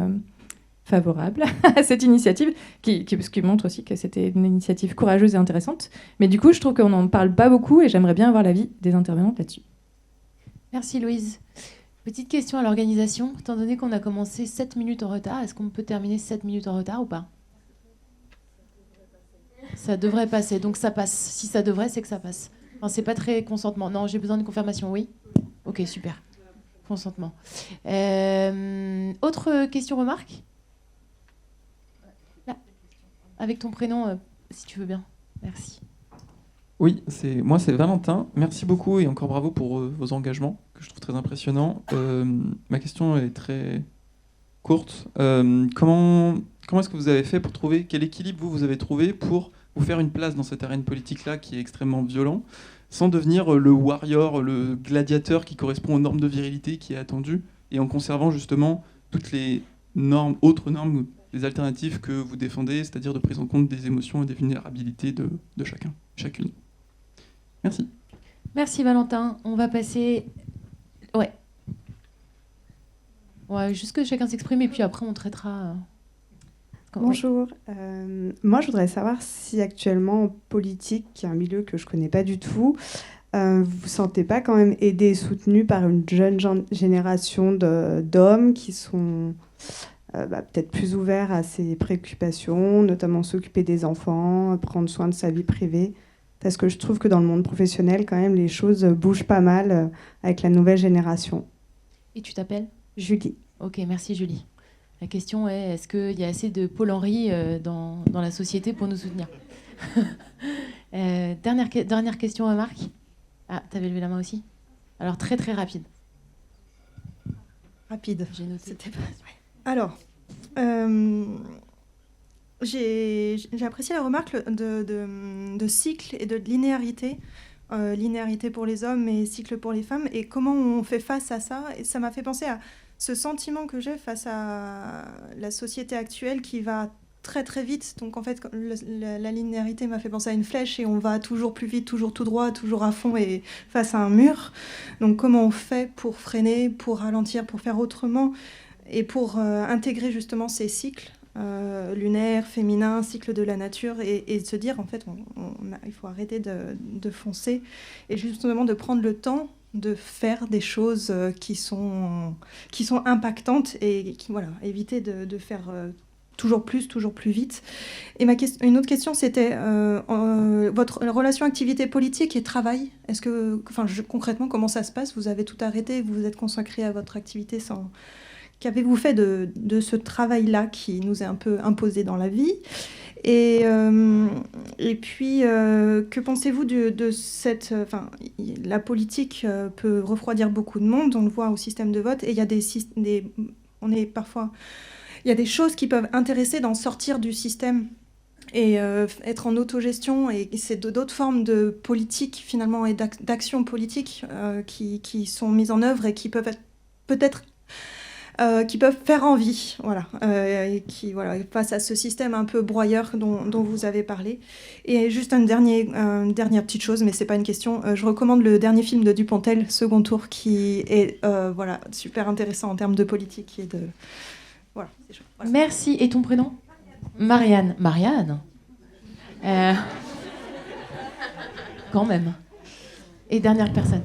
favorables à cette initiative, ce qui montre aussi que c'était une initiative courageuse et intéressante. Mais du coup, je trouve qu'on n'en parle pas beaucoup, et j'aimerais bien avoir l'avis des intervenantes là-dessus. Merci Louise. Petite question à l'organisation. Étant donné qu'on a commencé 7 minutes en retard, est-ce qu'on peut terminer 7 minutes en retard ou pas? Ça devrait passer, donc ça passe. Si ça devrait, c'est que ça passe. Enfin, c'est pas très consentement. Non, j'ai besoin d'une confirmation, oui? Ok, super. Consentement. Autre question, remarque? Là. Avec ton prénom, si tu veux bien. Merci. Oui, moi c'est Valentin. Merci beaucoup et encore bravo pour vos engagements, que je trouve très impressionnants. Ma question est très courte. Comment est-ce que vous avez fait pour trouver, quel équilibre vous avez trouvé pour vous faire une place dans cette arène politique-là qui est extrêmement violent, sans devenir le warrior, le gladiateur qui correspond aux normes de virilité qui est attendu, et en conservant justement toutes les autres normes, les alternatives que vous défendez, c'est-à-dire de prise en compte des émotions et des vulnérabilités de chacune. Merci. Merci Valentin. On va passer... Ouais, juste que chacun s'exprime et puis après on traitera... Bonjour. Moi, je voudrais savoir si actuellement en politique, qui est un milieu que je ne connais pas du tout, vous vous sentez pas quand même aidé et soutenu par une jeune génération d'hommes qui sont peut-être plus ouverts à ces préoccupations, notamment s'occuper des enfants, prendre soin de sa vie privée. Parce que je trouve que dans le monde professionnel, quand même, les choses bougent pas mal avec la nouvelle génération. Et tu t'appelles? Julie. Ok, merci Julie. La question est, est-ce qu'il y a assez de Paul-Henri dans la société pour nous soutenir? Dernière question à Marc. Ah, t'avais levé la main aussi? Alors très très rapide. rapide. J'ai noté. Alors, j'ai apprécié la remarque de cycle et de linéarité. Linéarité pour les hommes et cycle pour les femmes. Et comment on fait face à ça. Et ça m'a fait penser à ce sentiment que j'ai face à la société actuelle qui va très très vite. Donc en fait, la linéarité m'a fait penser à une flèche et on va toujours plus vite, toujours tout droit, toujours à fond et face à un mur. Donc comment on fait pour freiner, pour ralentir, pour faire autrement et pour intégrer justement ces cycles lunaires, féminins, cycles de la nature et se dire en fait il faut arrêter de foncer et justement de prendre le temps de faire des choses qui sont impactantes et qui, voilà, éviter de faire toujours plus vite. Et une autre question, c'était votre relation activité politique et travail. Est-ce que, concrètement, comment ça se passe ? Vous avez tout arrêté, vous vous êtes consacré à votre activité sans... Qu'avez-vous fait de ce travail-là qui nous est un peu imposé dans la vie ? Et puis, que pensez-vous de cette... la politique peut refroidir beaucoup de monde, on le voit au système de vote, et il y a il y a des choses qui peuvent intéresser d'en sortir du système et être en autogestion, et c'est d'autres formes de politique, finalement, et d'action politique qui sont mises en œuvre et qui peuvent être peut-être... qui peuvent faire envie, et qui, face à ce système un peu broyeur dont vous avez parlé. Et juste une dernière petite chose, mais c'est pas une question, je recommande le dernier film de Dupontel, Second Tour, qui est super intéressant en termes de politique et de... Voilà. Merci. Et ton prénom ? Marianne. Marianne quand même. Et dernière personne.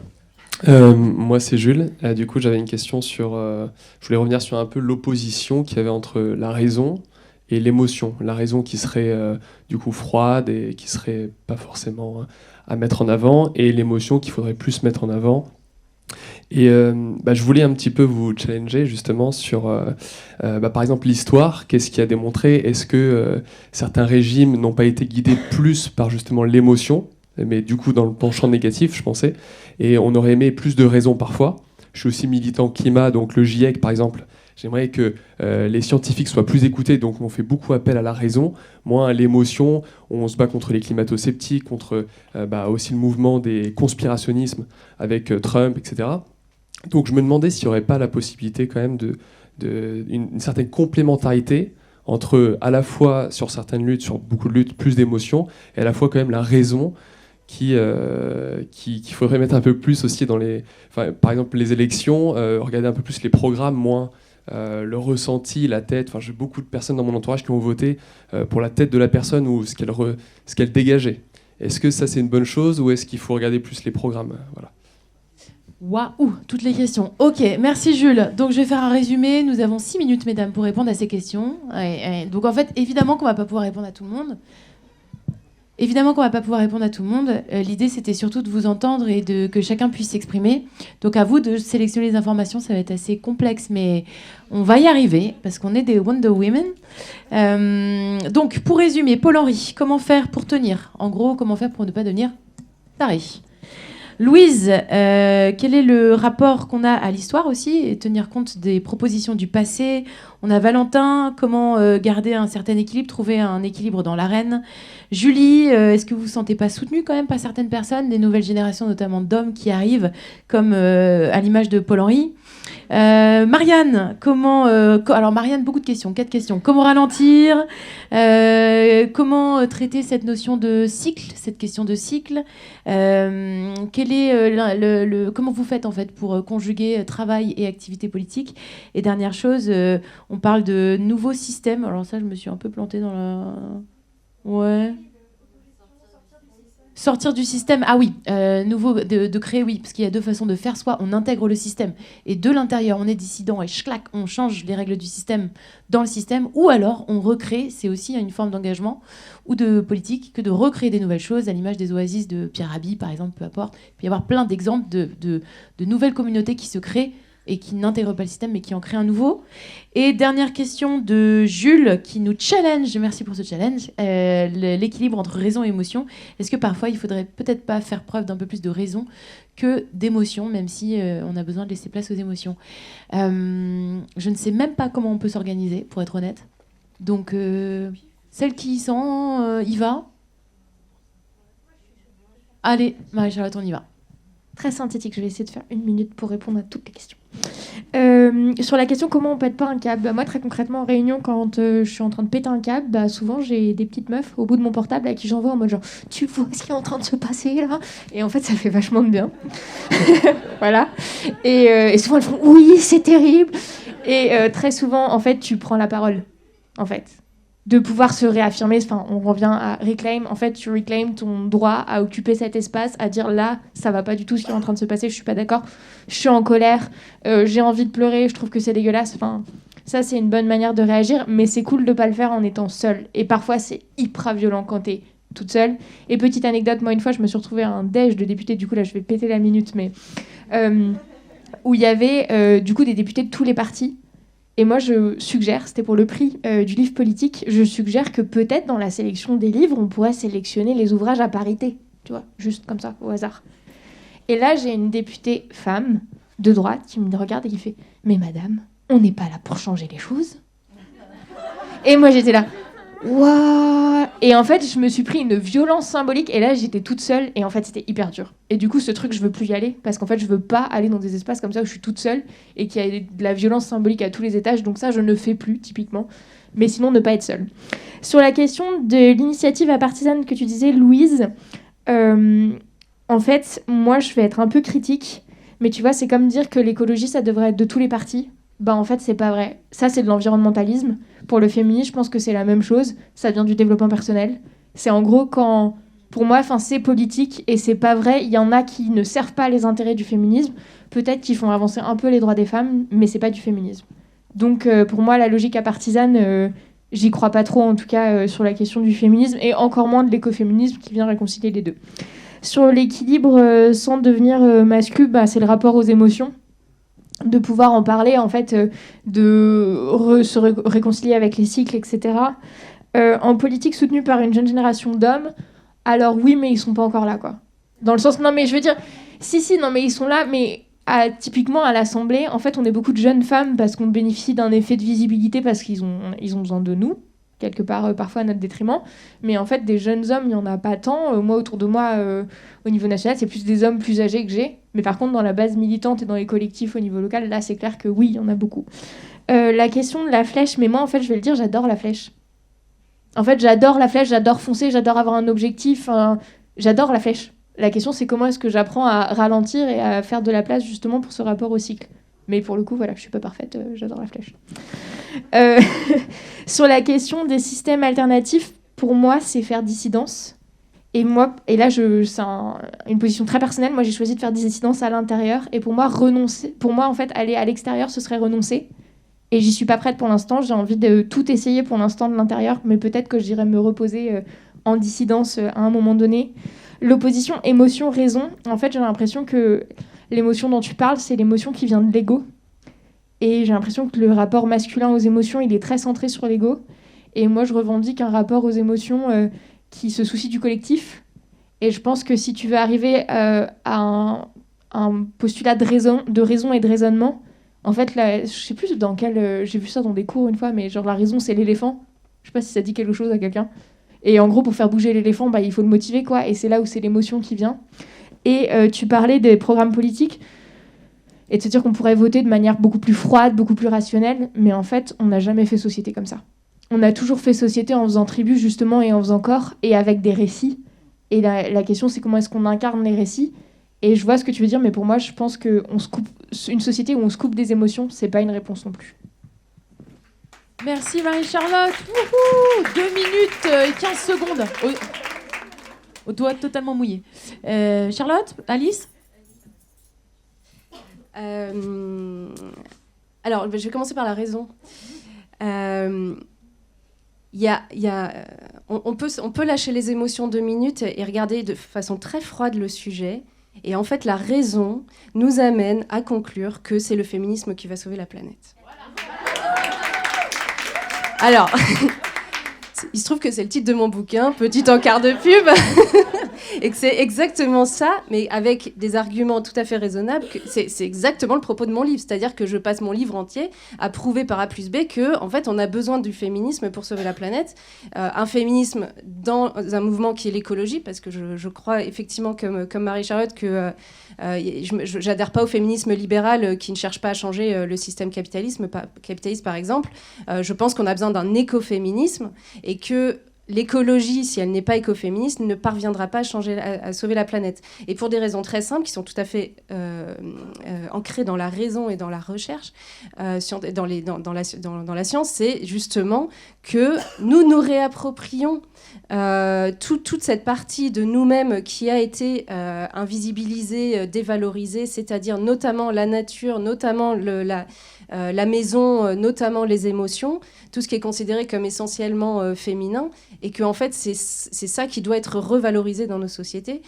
Moi, c'est Jules. Du coup, j'avais une question sur... je voulais revenir sur un peu l'opposition qu'il y avait entre la raison et l'émotion. La raison qui serait du coup froide et qui serait pas forcément à mettre en avant, et l'émotion qu'il faudrait plus mettre en avant. Et je voulais un petit peu vous challenger justement sur, par exemple, l'histoire. Qu'est-ce qui a démontré ? Est-ce que certains régimes n'ont pas été guidés plus par justement l'émotion, mais du coup dans le penchant négatif, je pensais, et on aurait aimé plus de raisons parfois. Je suis aussi militant climat, donc le GIEC par exemple, j'aimerais que les scientifiques soient plus écoutés, donc on fait beaucoup appel à la raison, moins à l'émotion. On se bat contre les climato-sceptiques, contre aussi le mouvement des conspirationnismes avec Trump, etc. Donc je me demandais s'il n'y aurait pas la possibilité quand même une certaine complémentarité entre, à la fois sur certaines luttes, sur beaucoup de luttes, plus d'émotions, et à la fois quand même la raison qu'il faudrait mettre un peu plus aussi dans les... par exemple, les élections, regarder un peu plus les programmes, moins le ressenti, la tête. J'ai beaucoup de personnes dans mon entourage qui ont voté pour la tête de la personne ou ce qu'elle dégageait. Est-ce que ça, c'est une bonne chose, ou est-ce qu'il faut regarder plus les programmes ? Voilà. Waouh, toutes les questions. Ok, merci Jules. Donc je vais faire un résumé. Nous avons 6 minutes, mesdames, pour répondre à ces questions. Donc en fait, évidemment qu'on ne va pas pouvoir répondre à tout le monde. L'idée, c'était surtout de vous entendre et que chacun puisse s'exprimer. Donc à vous de sélectionner les informations. Ça va être assez complexe, mais on va y arriver parce qu'on est des Wonder Women. Donc pour résumer, Paul-Henri, comment faire pour tenir ? En gros, comment faire pour ne pas devenir taré ? Louise, quel est le rapport qu'on a à l'histoire aussi et tenir compte des propositions du passé ? On a Valentin, comment garder un certain équilibre, trouver un équilibre dans l'arène ? Julie, est-ce que vous ne vous sentez pas soutenue quand même par certaines personnes, des nouvelles générations notamment d'hommes qui arrivent, comme à l'image de Paul-Henri ? Marianne, alors Marianne, beaucoup de questions, 4 questions. Comment ralentir ? Comment traiter cette notion de cycle, cette question de cycle ? Comment vous faites en fait pour conjuguer travail et activité politique ? Et dernière chose, on parle de nouveaux systèmes. Alors ça, je me suis un peu plantée dans la... Ouais. Sortir du système, ah oui, de créer, oui, parce qu'il y a 2 façons de faire. Soit on intègre le système et de l'intérieur on est dissident et schlac, on change les règles du système dans le système, ou alors on recrée, c'est aussi une forme d'engagement ou de politique que de recréer des nouvelles choses, à l'image des oasis de Pierre Rabhi par exemple, peu importe. Il peut y avoir plein d'exemples de nouvelles communautés qui se créent et qui n'intègre pas le système mais qui en crée un nouveau. Et dernière question de Jules qui nous challenge, merci pour ce challenge, l'équilibre entre raison et émotion. Est-ce que parfois il faudrait peut-être pas faire preuve d'un peu plus de raison que d'émotion, même si on a besoin de laisser place aux émotions. Je ne sais même pas comment on peut s'organiser, pour être honnête. Donc, celle qui y sent, y va. Allez, Marie-Charlotte, on y va. Très synthétique, je vais essayer de faire 1 minute pour répondre à toutes les questions. Sur la question comment on pète pas un câble, moi très concrètement en réunion quand je suis en train de péter un câble, souvent j'ai des petites meufs au bout de mon portable à qui j'envoie en mode genre tu vois ce qui est en train de se passer là, et en fait ça fait vachement de bien. Voilà. Et souvent elles font oui c'est terrible, et très souvent en fait tu prends la parole en fait. De pouvoir se réaffirmer, enfin, on revient à reclaim, en fait, tu reclaimes ton droit à occuper cet espace, à dire là, ça va pas du tout ce qui est en train de se passer, je suis pas d'accord, je suis en colère, j'ai envie de pleurer, je trouve que c'est dégueulasse, enfin, ça c'est une bonne manière de réagir, mais c'est cool de pas le faire en étant seule, et parfois c'est hyper violent quand t'es toute seule. Et petite anecdote, moi une fois je me suis retrouvée à un déj de députés, du coup là je vais péter la minute, mais où il y avait du coup des députés de tous les partis. Et moi, je suggère, c'était pour le prix du livre politique, je suggère que peut-être dans la sélection des livres, on pourrait sélectionner les ouvrages à parité, tu vois, juste comme ça, au hasard. Et là, j'ai une députée femme de droite qui me regarde et qui fait « Mais madame, on n'est pas là pour changer les choses ?» Et moi, j'étais là « Waouh !» Et en fait, je me suis pris une violence symbolique, et là, j'étais toute seule, et en fait, c'était hyper dur. Et du coup, ce truc, je veux plus y aller, parce qu'en fait, je veux pas aller dans des espaces comme ça où je suis toute seule, et qu'il y a de la violence symbolique à tous les étages, donc ça, je ne fais plus, typiquement. Mais sinon, ne pas être seule. Sur la question de l'initiative à partisane que tu disais, Louise, en fait, moi, je vais être un peu critique, mais tu vois, c'est comme dire que l'écologie, ça devrait être de tous les partis. Bah en fait, c'est pas vrai. Ça, c'est de l'environnementalisme. Pour le féminisme, je pense que c'est la même chose. Ça vient du développement personnel. C'est en gros quand... Pour moi, c'est politique et c'est pas vrai. Il y en a qui ne servent pas les intérêts du féminisme. Peut-être qu'ils font avancer un peu les droits des femmes, mais c'est pas du féminisme. Donc, pour moi, la logique à partisane, j'y crois pas trop, en tout cas, sur la question du féminisme, et encore moins de l'écoféminisme qui vient réconcilier les deux. Sur l'équilibre sans devenir masculin, c'est le rapport aux émotions. De pouvoir en parler, en fait, se réconcilier avec les cycles, etc. En politique soutenue par une jeune génération d'hommes, alors oui, mais ils sont pas encore là, quoi. Dans le sens, non, mais je veux dire, non, mais ils sont là, mais typiquement à l'Assemblée, en fait, on est beaucoup de jeunes femmes parce qu'on bénéficie d'un effet de visibilité parce qu'ils ont besoin de nous, quelque part, parfois à notre détriment. Mais en fait, des jeunes hommes, il n'y en a pas tant. Moi, autour de moi, au niveau national, c'est plus des hommes plus âgés que j'ai. Mais par contre, dans la base militante et dans les collectifs au niveau local, là, c'est clair que oui, il y en a beaucoup. La question de la flèche, mais moi, en fait, je vais le dire, j'adore la flèche. En fait, j'adore la flèche, j'adore foncer, j'adore avoir un objectif. J'adore la flèche. La question, c'est comment est-ce que j'apprends à ralentir et à faire de la place, justement, pour ce rapport au cycle. Mais pour le coup, voilà, je suis pas parfaite, j'adore la flèche. Sur la question des systèmes alternatifs, pour moi, c'est faire dissidence. Et là, c'est une position très personnelle. Moi, j'ai choisi de faire dissidence à l'intérieur. Et pour moi, en fait, aller à l'extérieur, ce serait renoncer. Et j'y suis pas prête pour l'instant. J'ai envie de tout essayer pour l'instant de l'intérieur. Mais peut-être que j'irai me reposer en dissidence à un moment donné. L'opposition émotion-raison, en fait, j'ai l'impression que l'émotion dont tu parles, c'est l'émotion qui vient de l'ego. Et j'ai l'impression que le rapport masculin aux émotions, il est très centré sur l'ego. Et moi, je revendique un rapport aux émotions qui se soucie du collectif. Et je pense que si tu veux arriver à un postulat de raison et de raisonnement, en fait, là, je sais plus dans quel... j'ai vu ça dans des cours une fois, mais genre la raison, c'est l'éléphant. Je sais pas si ça dit quelque chose à quelqu'un. Et en gros, pour faire bouger l'éléphant, il faut le motiver, quoi. Et c'est là où c'est l'émotion qui vient. Et tu parlais des programmes politiques et de se dire qu'on pourrait voter de manière beaucoup plus froide, beaucoup plus rationnelle. Mais en fait, on n'a jamais fait société comme ça. On a toujours fait société en faisant tribu, justement, et en faisant corps, et avec des récits. Et la question, c'est comment est-ce qu'on incarne les récits. Et je vois ce que tu veux dire, mais pour moi, je pense une société où on se coupe des émotions, c'est pas une réponse non plus. Merci Marie-Charlotte. Wouhou, 2 minutes et 15 secondes. Au doigt totalement mouillé. Charlotte, Alice ? Alors, je vais commencer par la raison. On peut lâcher les émotions 2 minutes et regarder de façon très froide le sujet Et en fait, la raison nous amène à conclure que c'est le féminisme qui va sauver la planète. Alors, il se trouve que c'est le titre de mon bouquin, petit encart de pub, et que c'est exactement ça, mais avec des arguments tout à fait raisonnables. C'est exactement le propos de mon livre, c'est-à-dire que je passe mon livre entier à prouver par A plus B que, en fait, on a besoin du féminisme pour sauver la planète. Un féminisme dans un mouvement qui est l'écologie, parce que je crois effectivement, comme Marie-Charlotte, que j'adhère pas au féminisme libéral qui ne cherche pas à changer le système capitaliste, par exemple. Je pense qu'on a besoin d'un écoféminisme et que l'écologie, si elle n'est pas écoféministe, ne parviendra pas à sauver la planète. Et pour des raisons très simples, qui sont tout à fait ancrées dans la raison et dans la recherche, dans la science, c'est justement que nous nous réapproprions toute cette partie de nous-mêmes qui a été invisibilisée, dévalorisée, c'est-à-dire notamment la nature, notamment la maison, notamment les émotions, tout ce qui est considéré comme essentiellement féminin, et que en fait c'est ça qui doit être revalorisé dans nos sociétés,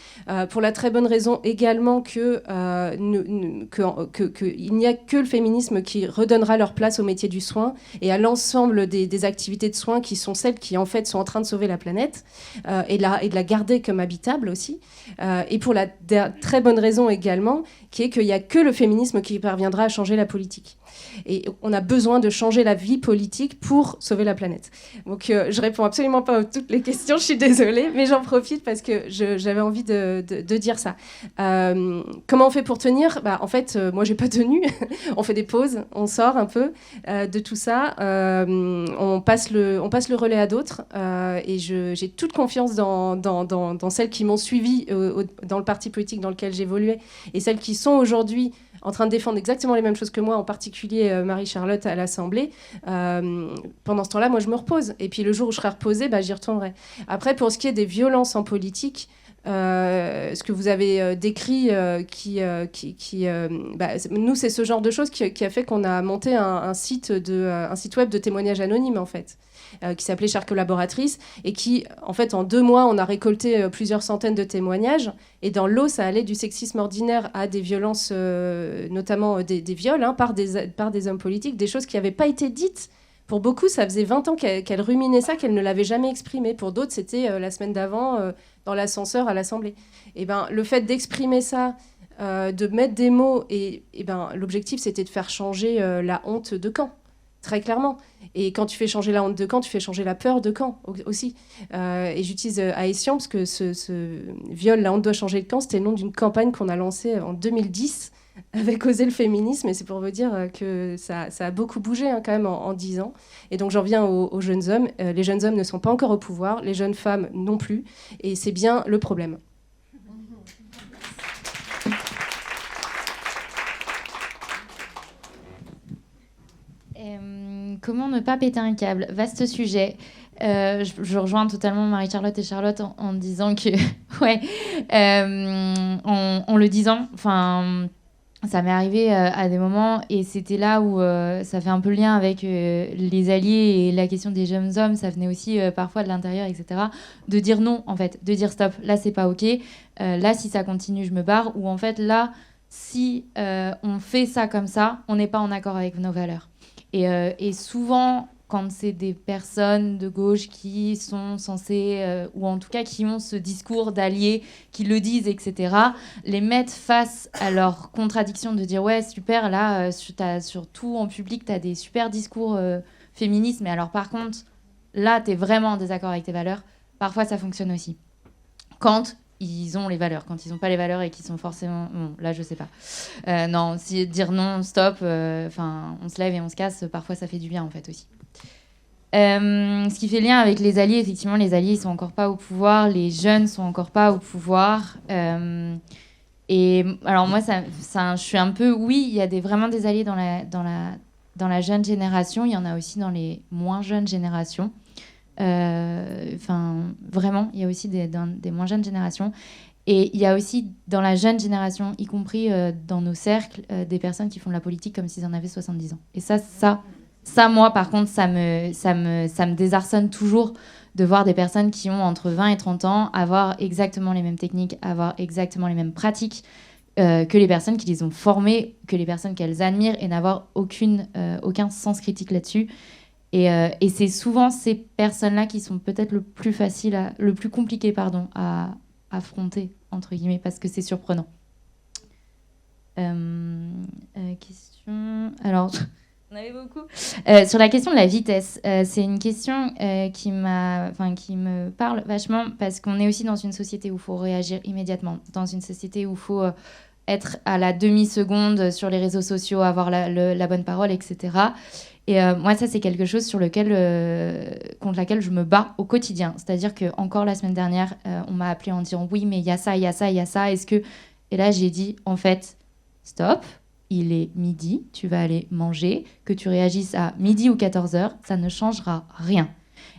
pour la très bonne raison également qu'il n'y a que le féminisme qui redonnera leur place au métier du soin et à l'ensemble des activités de soins qui sont celles qui en fait sont en train de sauver la planète et de la garder comme habitable aussi, et pour la très bonne raison également qui est qu'il n'y a que le féminisme qui parviendra à changer la politique. Et on a besoin de changer la vie politique pour sauver la planète. Donc je réponds absolument pas à toutes les questions, je suis désolée, mais j'en profite parce que j'avais envie de dire ça. Comment on fait pour tenir ? En fait, moi j'ai pas tenu. On fait des pauses, on sort un peu de tout ça, on passe le relais à d'autres, et j'ai toute confiance dans celles qui m'ont suivie dans le parti politique dans lequel j'évoluais, et celles qui sont aujourd'hui en train de défendre exactement les mêmes choses que moi, en particulier Marie-Charlotte à l'Assemblée. Pendant ce temps-là, moi, je me repose. Et puis le jour où je serai reposée, j'y retournerai. Après, pour ce qui est des violences en politique, ce que vous avez décrit, nous, c'est ce genre de choses qui a fait qu'on a monté un site web de témoignages anonymes, en fait, qui s'appelait Chères collaboratrices, et qui, en fait, en 2 mois, on a récolté plusieurs centaines de témoignages. Et dans l'eau, ça allait du sexisme ordinaire à des violences, notamment des viols, par des hommes politiques, des choses qui n'avaient pas été dites. Pour beaucoup, ça faisait 20 ans qu'elle ruminait ça, qu'elle ne l'avait jamais exprimé. Pour d'autres, c'était la semaine d'avant, dans l'ascenseur à l'Assemblée. Et le fait d'exprimer ça, de mettre des mots, l'objectif, c'était de faire changer la honte de Caen, très clairement. Et quand tu fais changer la honte de Caen, tu fais changer la peur de Caen aussi. Et j'utilise Haïtien parce que ce viol, la honte doit changer de Caen, c'était le nom d'une campagne qu'on a lancée en 2010 avec Oser le féminisme, et c'est pour vous dire que ça a beaucoup bougé quand même en 10 ans. Et donc j'en viens aux jeunes hommes. Les jeunes hommes ne sont pas encore au pouvoir, les jeunes femmes non plus, et c'est bien le problème. Comment ne pas péter un câble ? Vaste sujet. Je rejoins totalement Marie-Charlotte et Charlotte en disant que, en le disant, ça m'est arrivé à des moments, et c'était là où ça fait un peu le lien avec les alliés et la question des jeunes hommes. Ça venait aussi parfois de l'intérieur, etc. De dire non, en fait, de dire stop, là c'est pas ok, là si ça continue je me barre, ou en fait là si on fait ça comme ça, on n'est pas en accord avec nos valeurs. Et souvent, quand c'est des personnes de gauche qui sont censées, ou en tout cas qui ont ce discours d'alliés, qui le disent, etc., les mettre face à leur contradiction de dire « Ouais, super, là, surtout en public, tu as des super discours féministes, mais alors par contre, là, tu es vraiment en désaccord avec tes valeurs », parfois ça fonctionne aussi. Quand ils ont les valeurs, quand ils n'ont pas les valeurs et qu'ils sont forcément... Bon, là, je sais pas. Non, dire non, stop, on se lève et on se casse, parfois ça fait du bien, en fait, aussi. Ce qui fait lien avec les alliés, effectivement, les alliés ils sont encore pas au pouvoir, les jeunes sont encore pas au pouvoir, et alors moi je suis un peu, oui, il y a vraiment des alliés dans la jeune génération, il y en a aussi dans les moins jeunes générations, vraiment il y a aussi des moins jeunes générations, et il y a aussi dans la jeune génération, y compris dans nos cercles, des personnes qui font de la politique comme s'ils en avaient 70 ans, et ça, moi, par contre, ça me désarçonne toujours de voir des personnes qui ont entre 20 et 30 ans avoir exactement les mêmes techniques, avoir exactement les mêmes pratiques que les personnes qui les ont formées, que les personnes qu'elles admirent, et n'avoir aucun sens critique là-dessus. Et c'est souvent ces personnes-là qui sont peut-être le plus compliqué à affronter, entre guillemets, parce que c'est surprenant. Question... Alors, on avait beaucoup. Sur la question de la vitesse, c'est une question qui me parle vachement, parce qu'on est aussi dans une société où il faut réagir immédiatement, dans une société où il faut être à la demi-seconde sur les réseaux sociaux, avoir la bonne parole, etc. Et moi, ça, c'est quelque chose contre laquelle je me bats au quotidien. C'est-à-dire qu'encore la semaine dernière, on m'a appelé en disant « Oui, mais il y a ça, il y a ça, il y a ça. Est-ce que... » Et là, j'ai dit « En fait, stop, il est midi, tu vas aller manger. Que tu réagisses à midi ou 14h, ça ne changera rien. »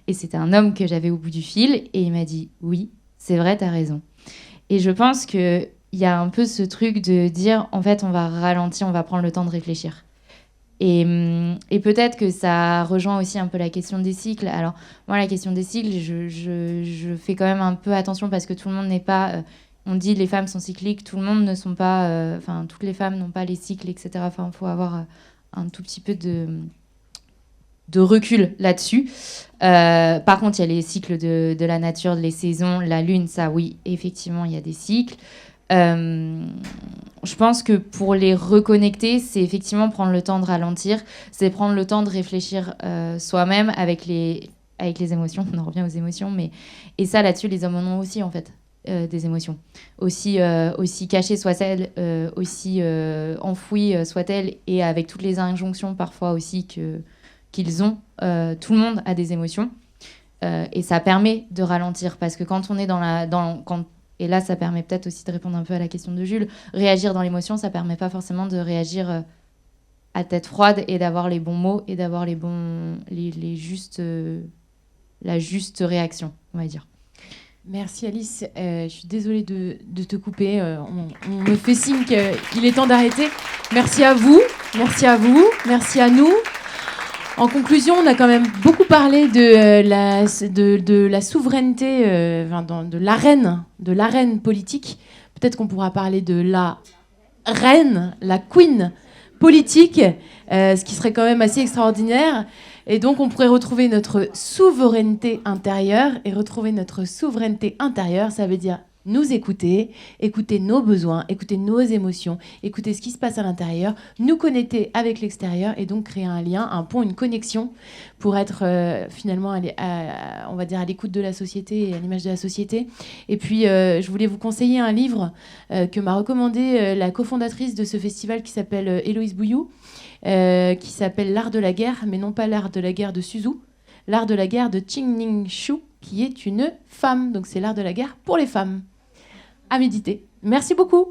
Et c'était un homme que j'avais au bout du fil et il m'a dit « Oui, c'est vrai, t'as raison. » Et je pense qu'il y a un peu ce truc de dire « En fait, on va ralentir, on va prendre le temps de réfléchir. » Et peut-être que ça rejoint aussi un peu la question des cycles. Alors, moi, la question des cycles, je fais quand même un peu attention parce que tout le monde n'est pas... on dit les femmes sont cycliques, tout le monde ne sont pas... Enfin, toutes les femmes n'ont pas les cycles, etc. Enfin, il faut avoir un tout petit peu de recul là-dessus. Par contre, il y a les cycles de la nature, les saisons, la lune, ça, oui, effectivement, il y a des cycles. Je pense que pour les reconnecter, c'est effectivement prendre le temps de ralentir, c'est prendre le temps de réfléchir soi-même avec les émotions. On en revient aux émotions, et ça, là-dessus, les hommes en ont aussi, en fait, des émotions. Aussi cachées soient-elles, aussi enfouies soient-elles, et avec toutes les injonctions parfois aussi qu'ils ont. Tout le monde a des émotions, et ça permet de ralentir, parce que quand on est et là, ça permet peut-être aussi de répondre un peu à la question de Jules. Réagir dans l'émotion, ça ne permet pas forcément de réagir à tête froide et d'avoir les bons mots et d'avoir la juste réaction, on va dire. Merci Alice. Je suis désolée de te couper. On me fait signe qu'il est temps d'arrêter. Merci à vous, merci à nous. En conclusion, on a quand même beaucoup parlé de la souveraineté, de l'arène politique. Peut-être qu'on pourra parler de la reine, la queen politique, ce qui serait quand même assez extraordinaire. Et donc, on pourrait retrouver notre souveraineté intérieure. Et retrouver notre souveraineté intérieure, ça veut dire nous écouter nos besoins, écouter nos émotions, écouter ce qui se passe à l'intérieur, nous connecter avec l'extérieur et donc créer un lien, un pont, une connexion pour être finalement, on va dire, à l'écoute de la société et à l'image de la société. Et puis, je voulais vous conseiller un livre que m'a recommandé la cofondatrice de ce festival qui s'appelle Héloïse Bouillou, qui s'appelle L'art de la guerre, mais non pas l'art de la guerre de Suzu, l'art de la guerre de Qing-Ning Shu, qui est une femme. Donc c'est l'art de la guerre pour les femmes. À méditer. Merci beaucoup.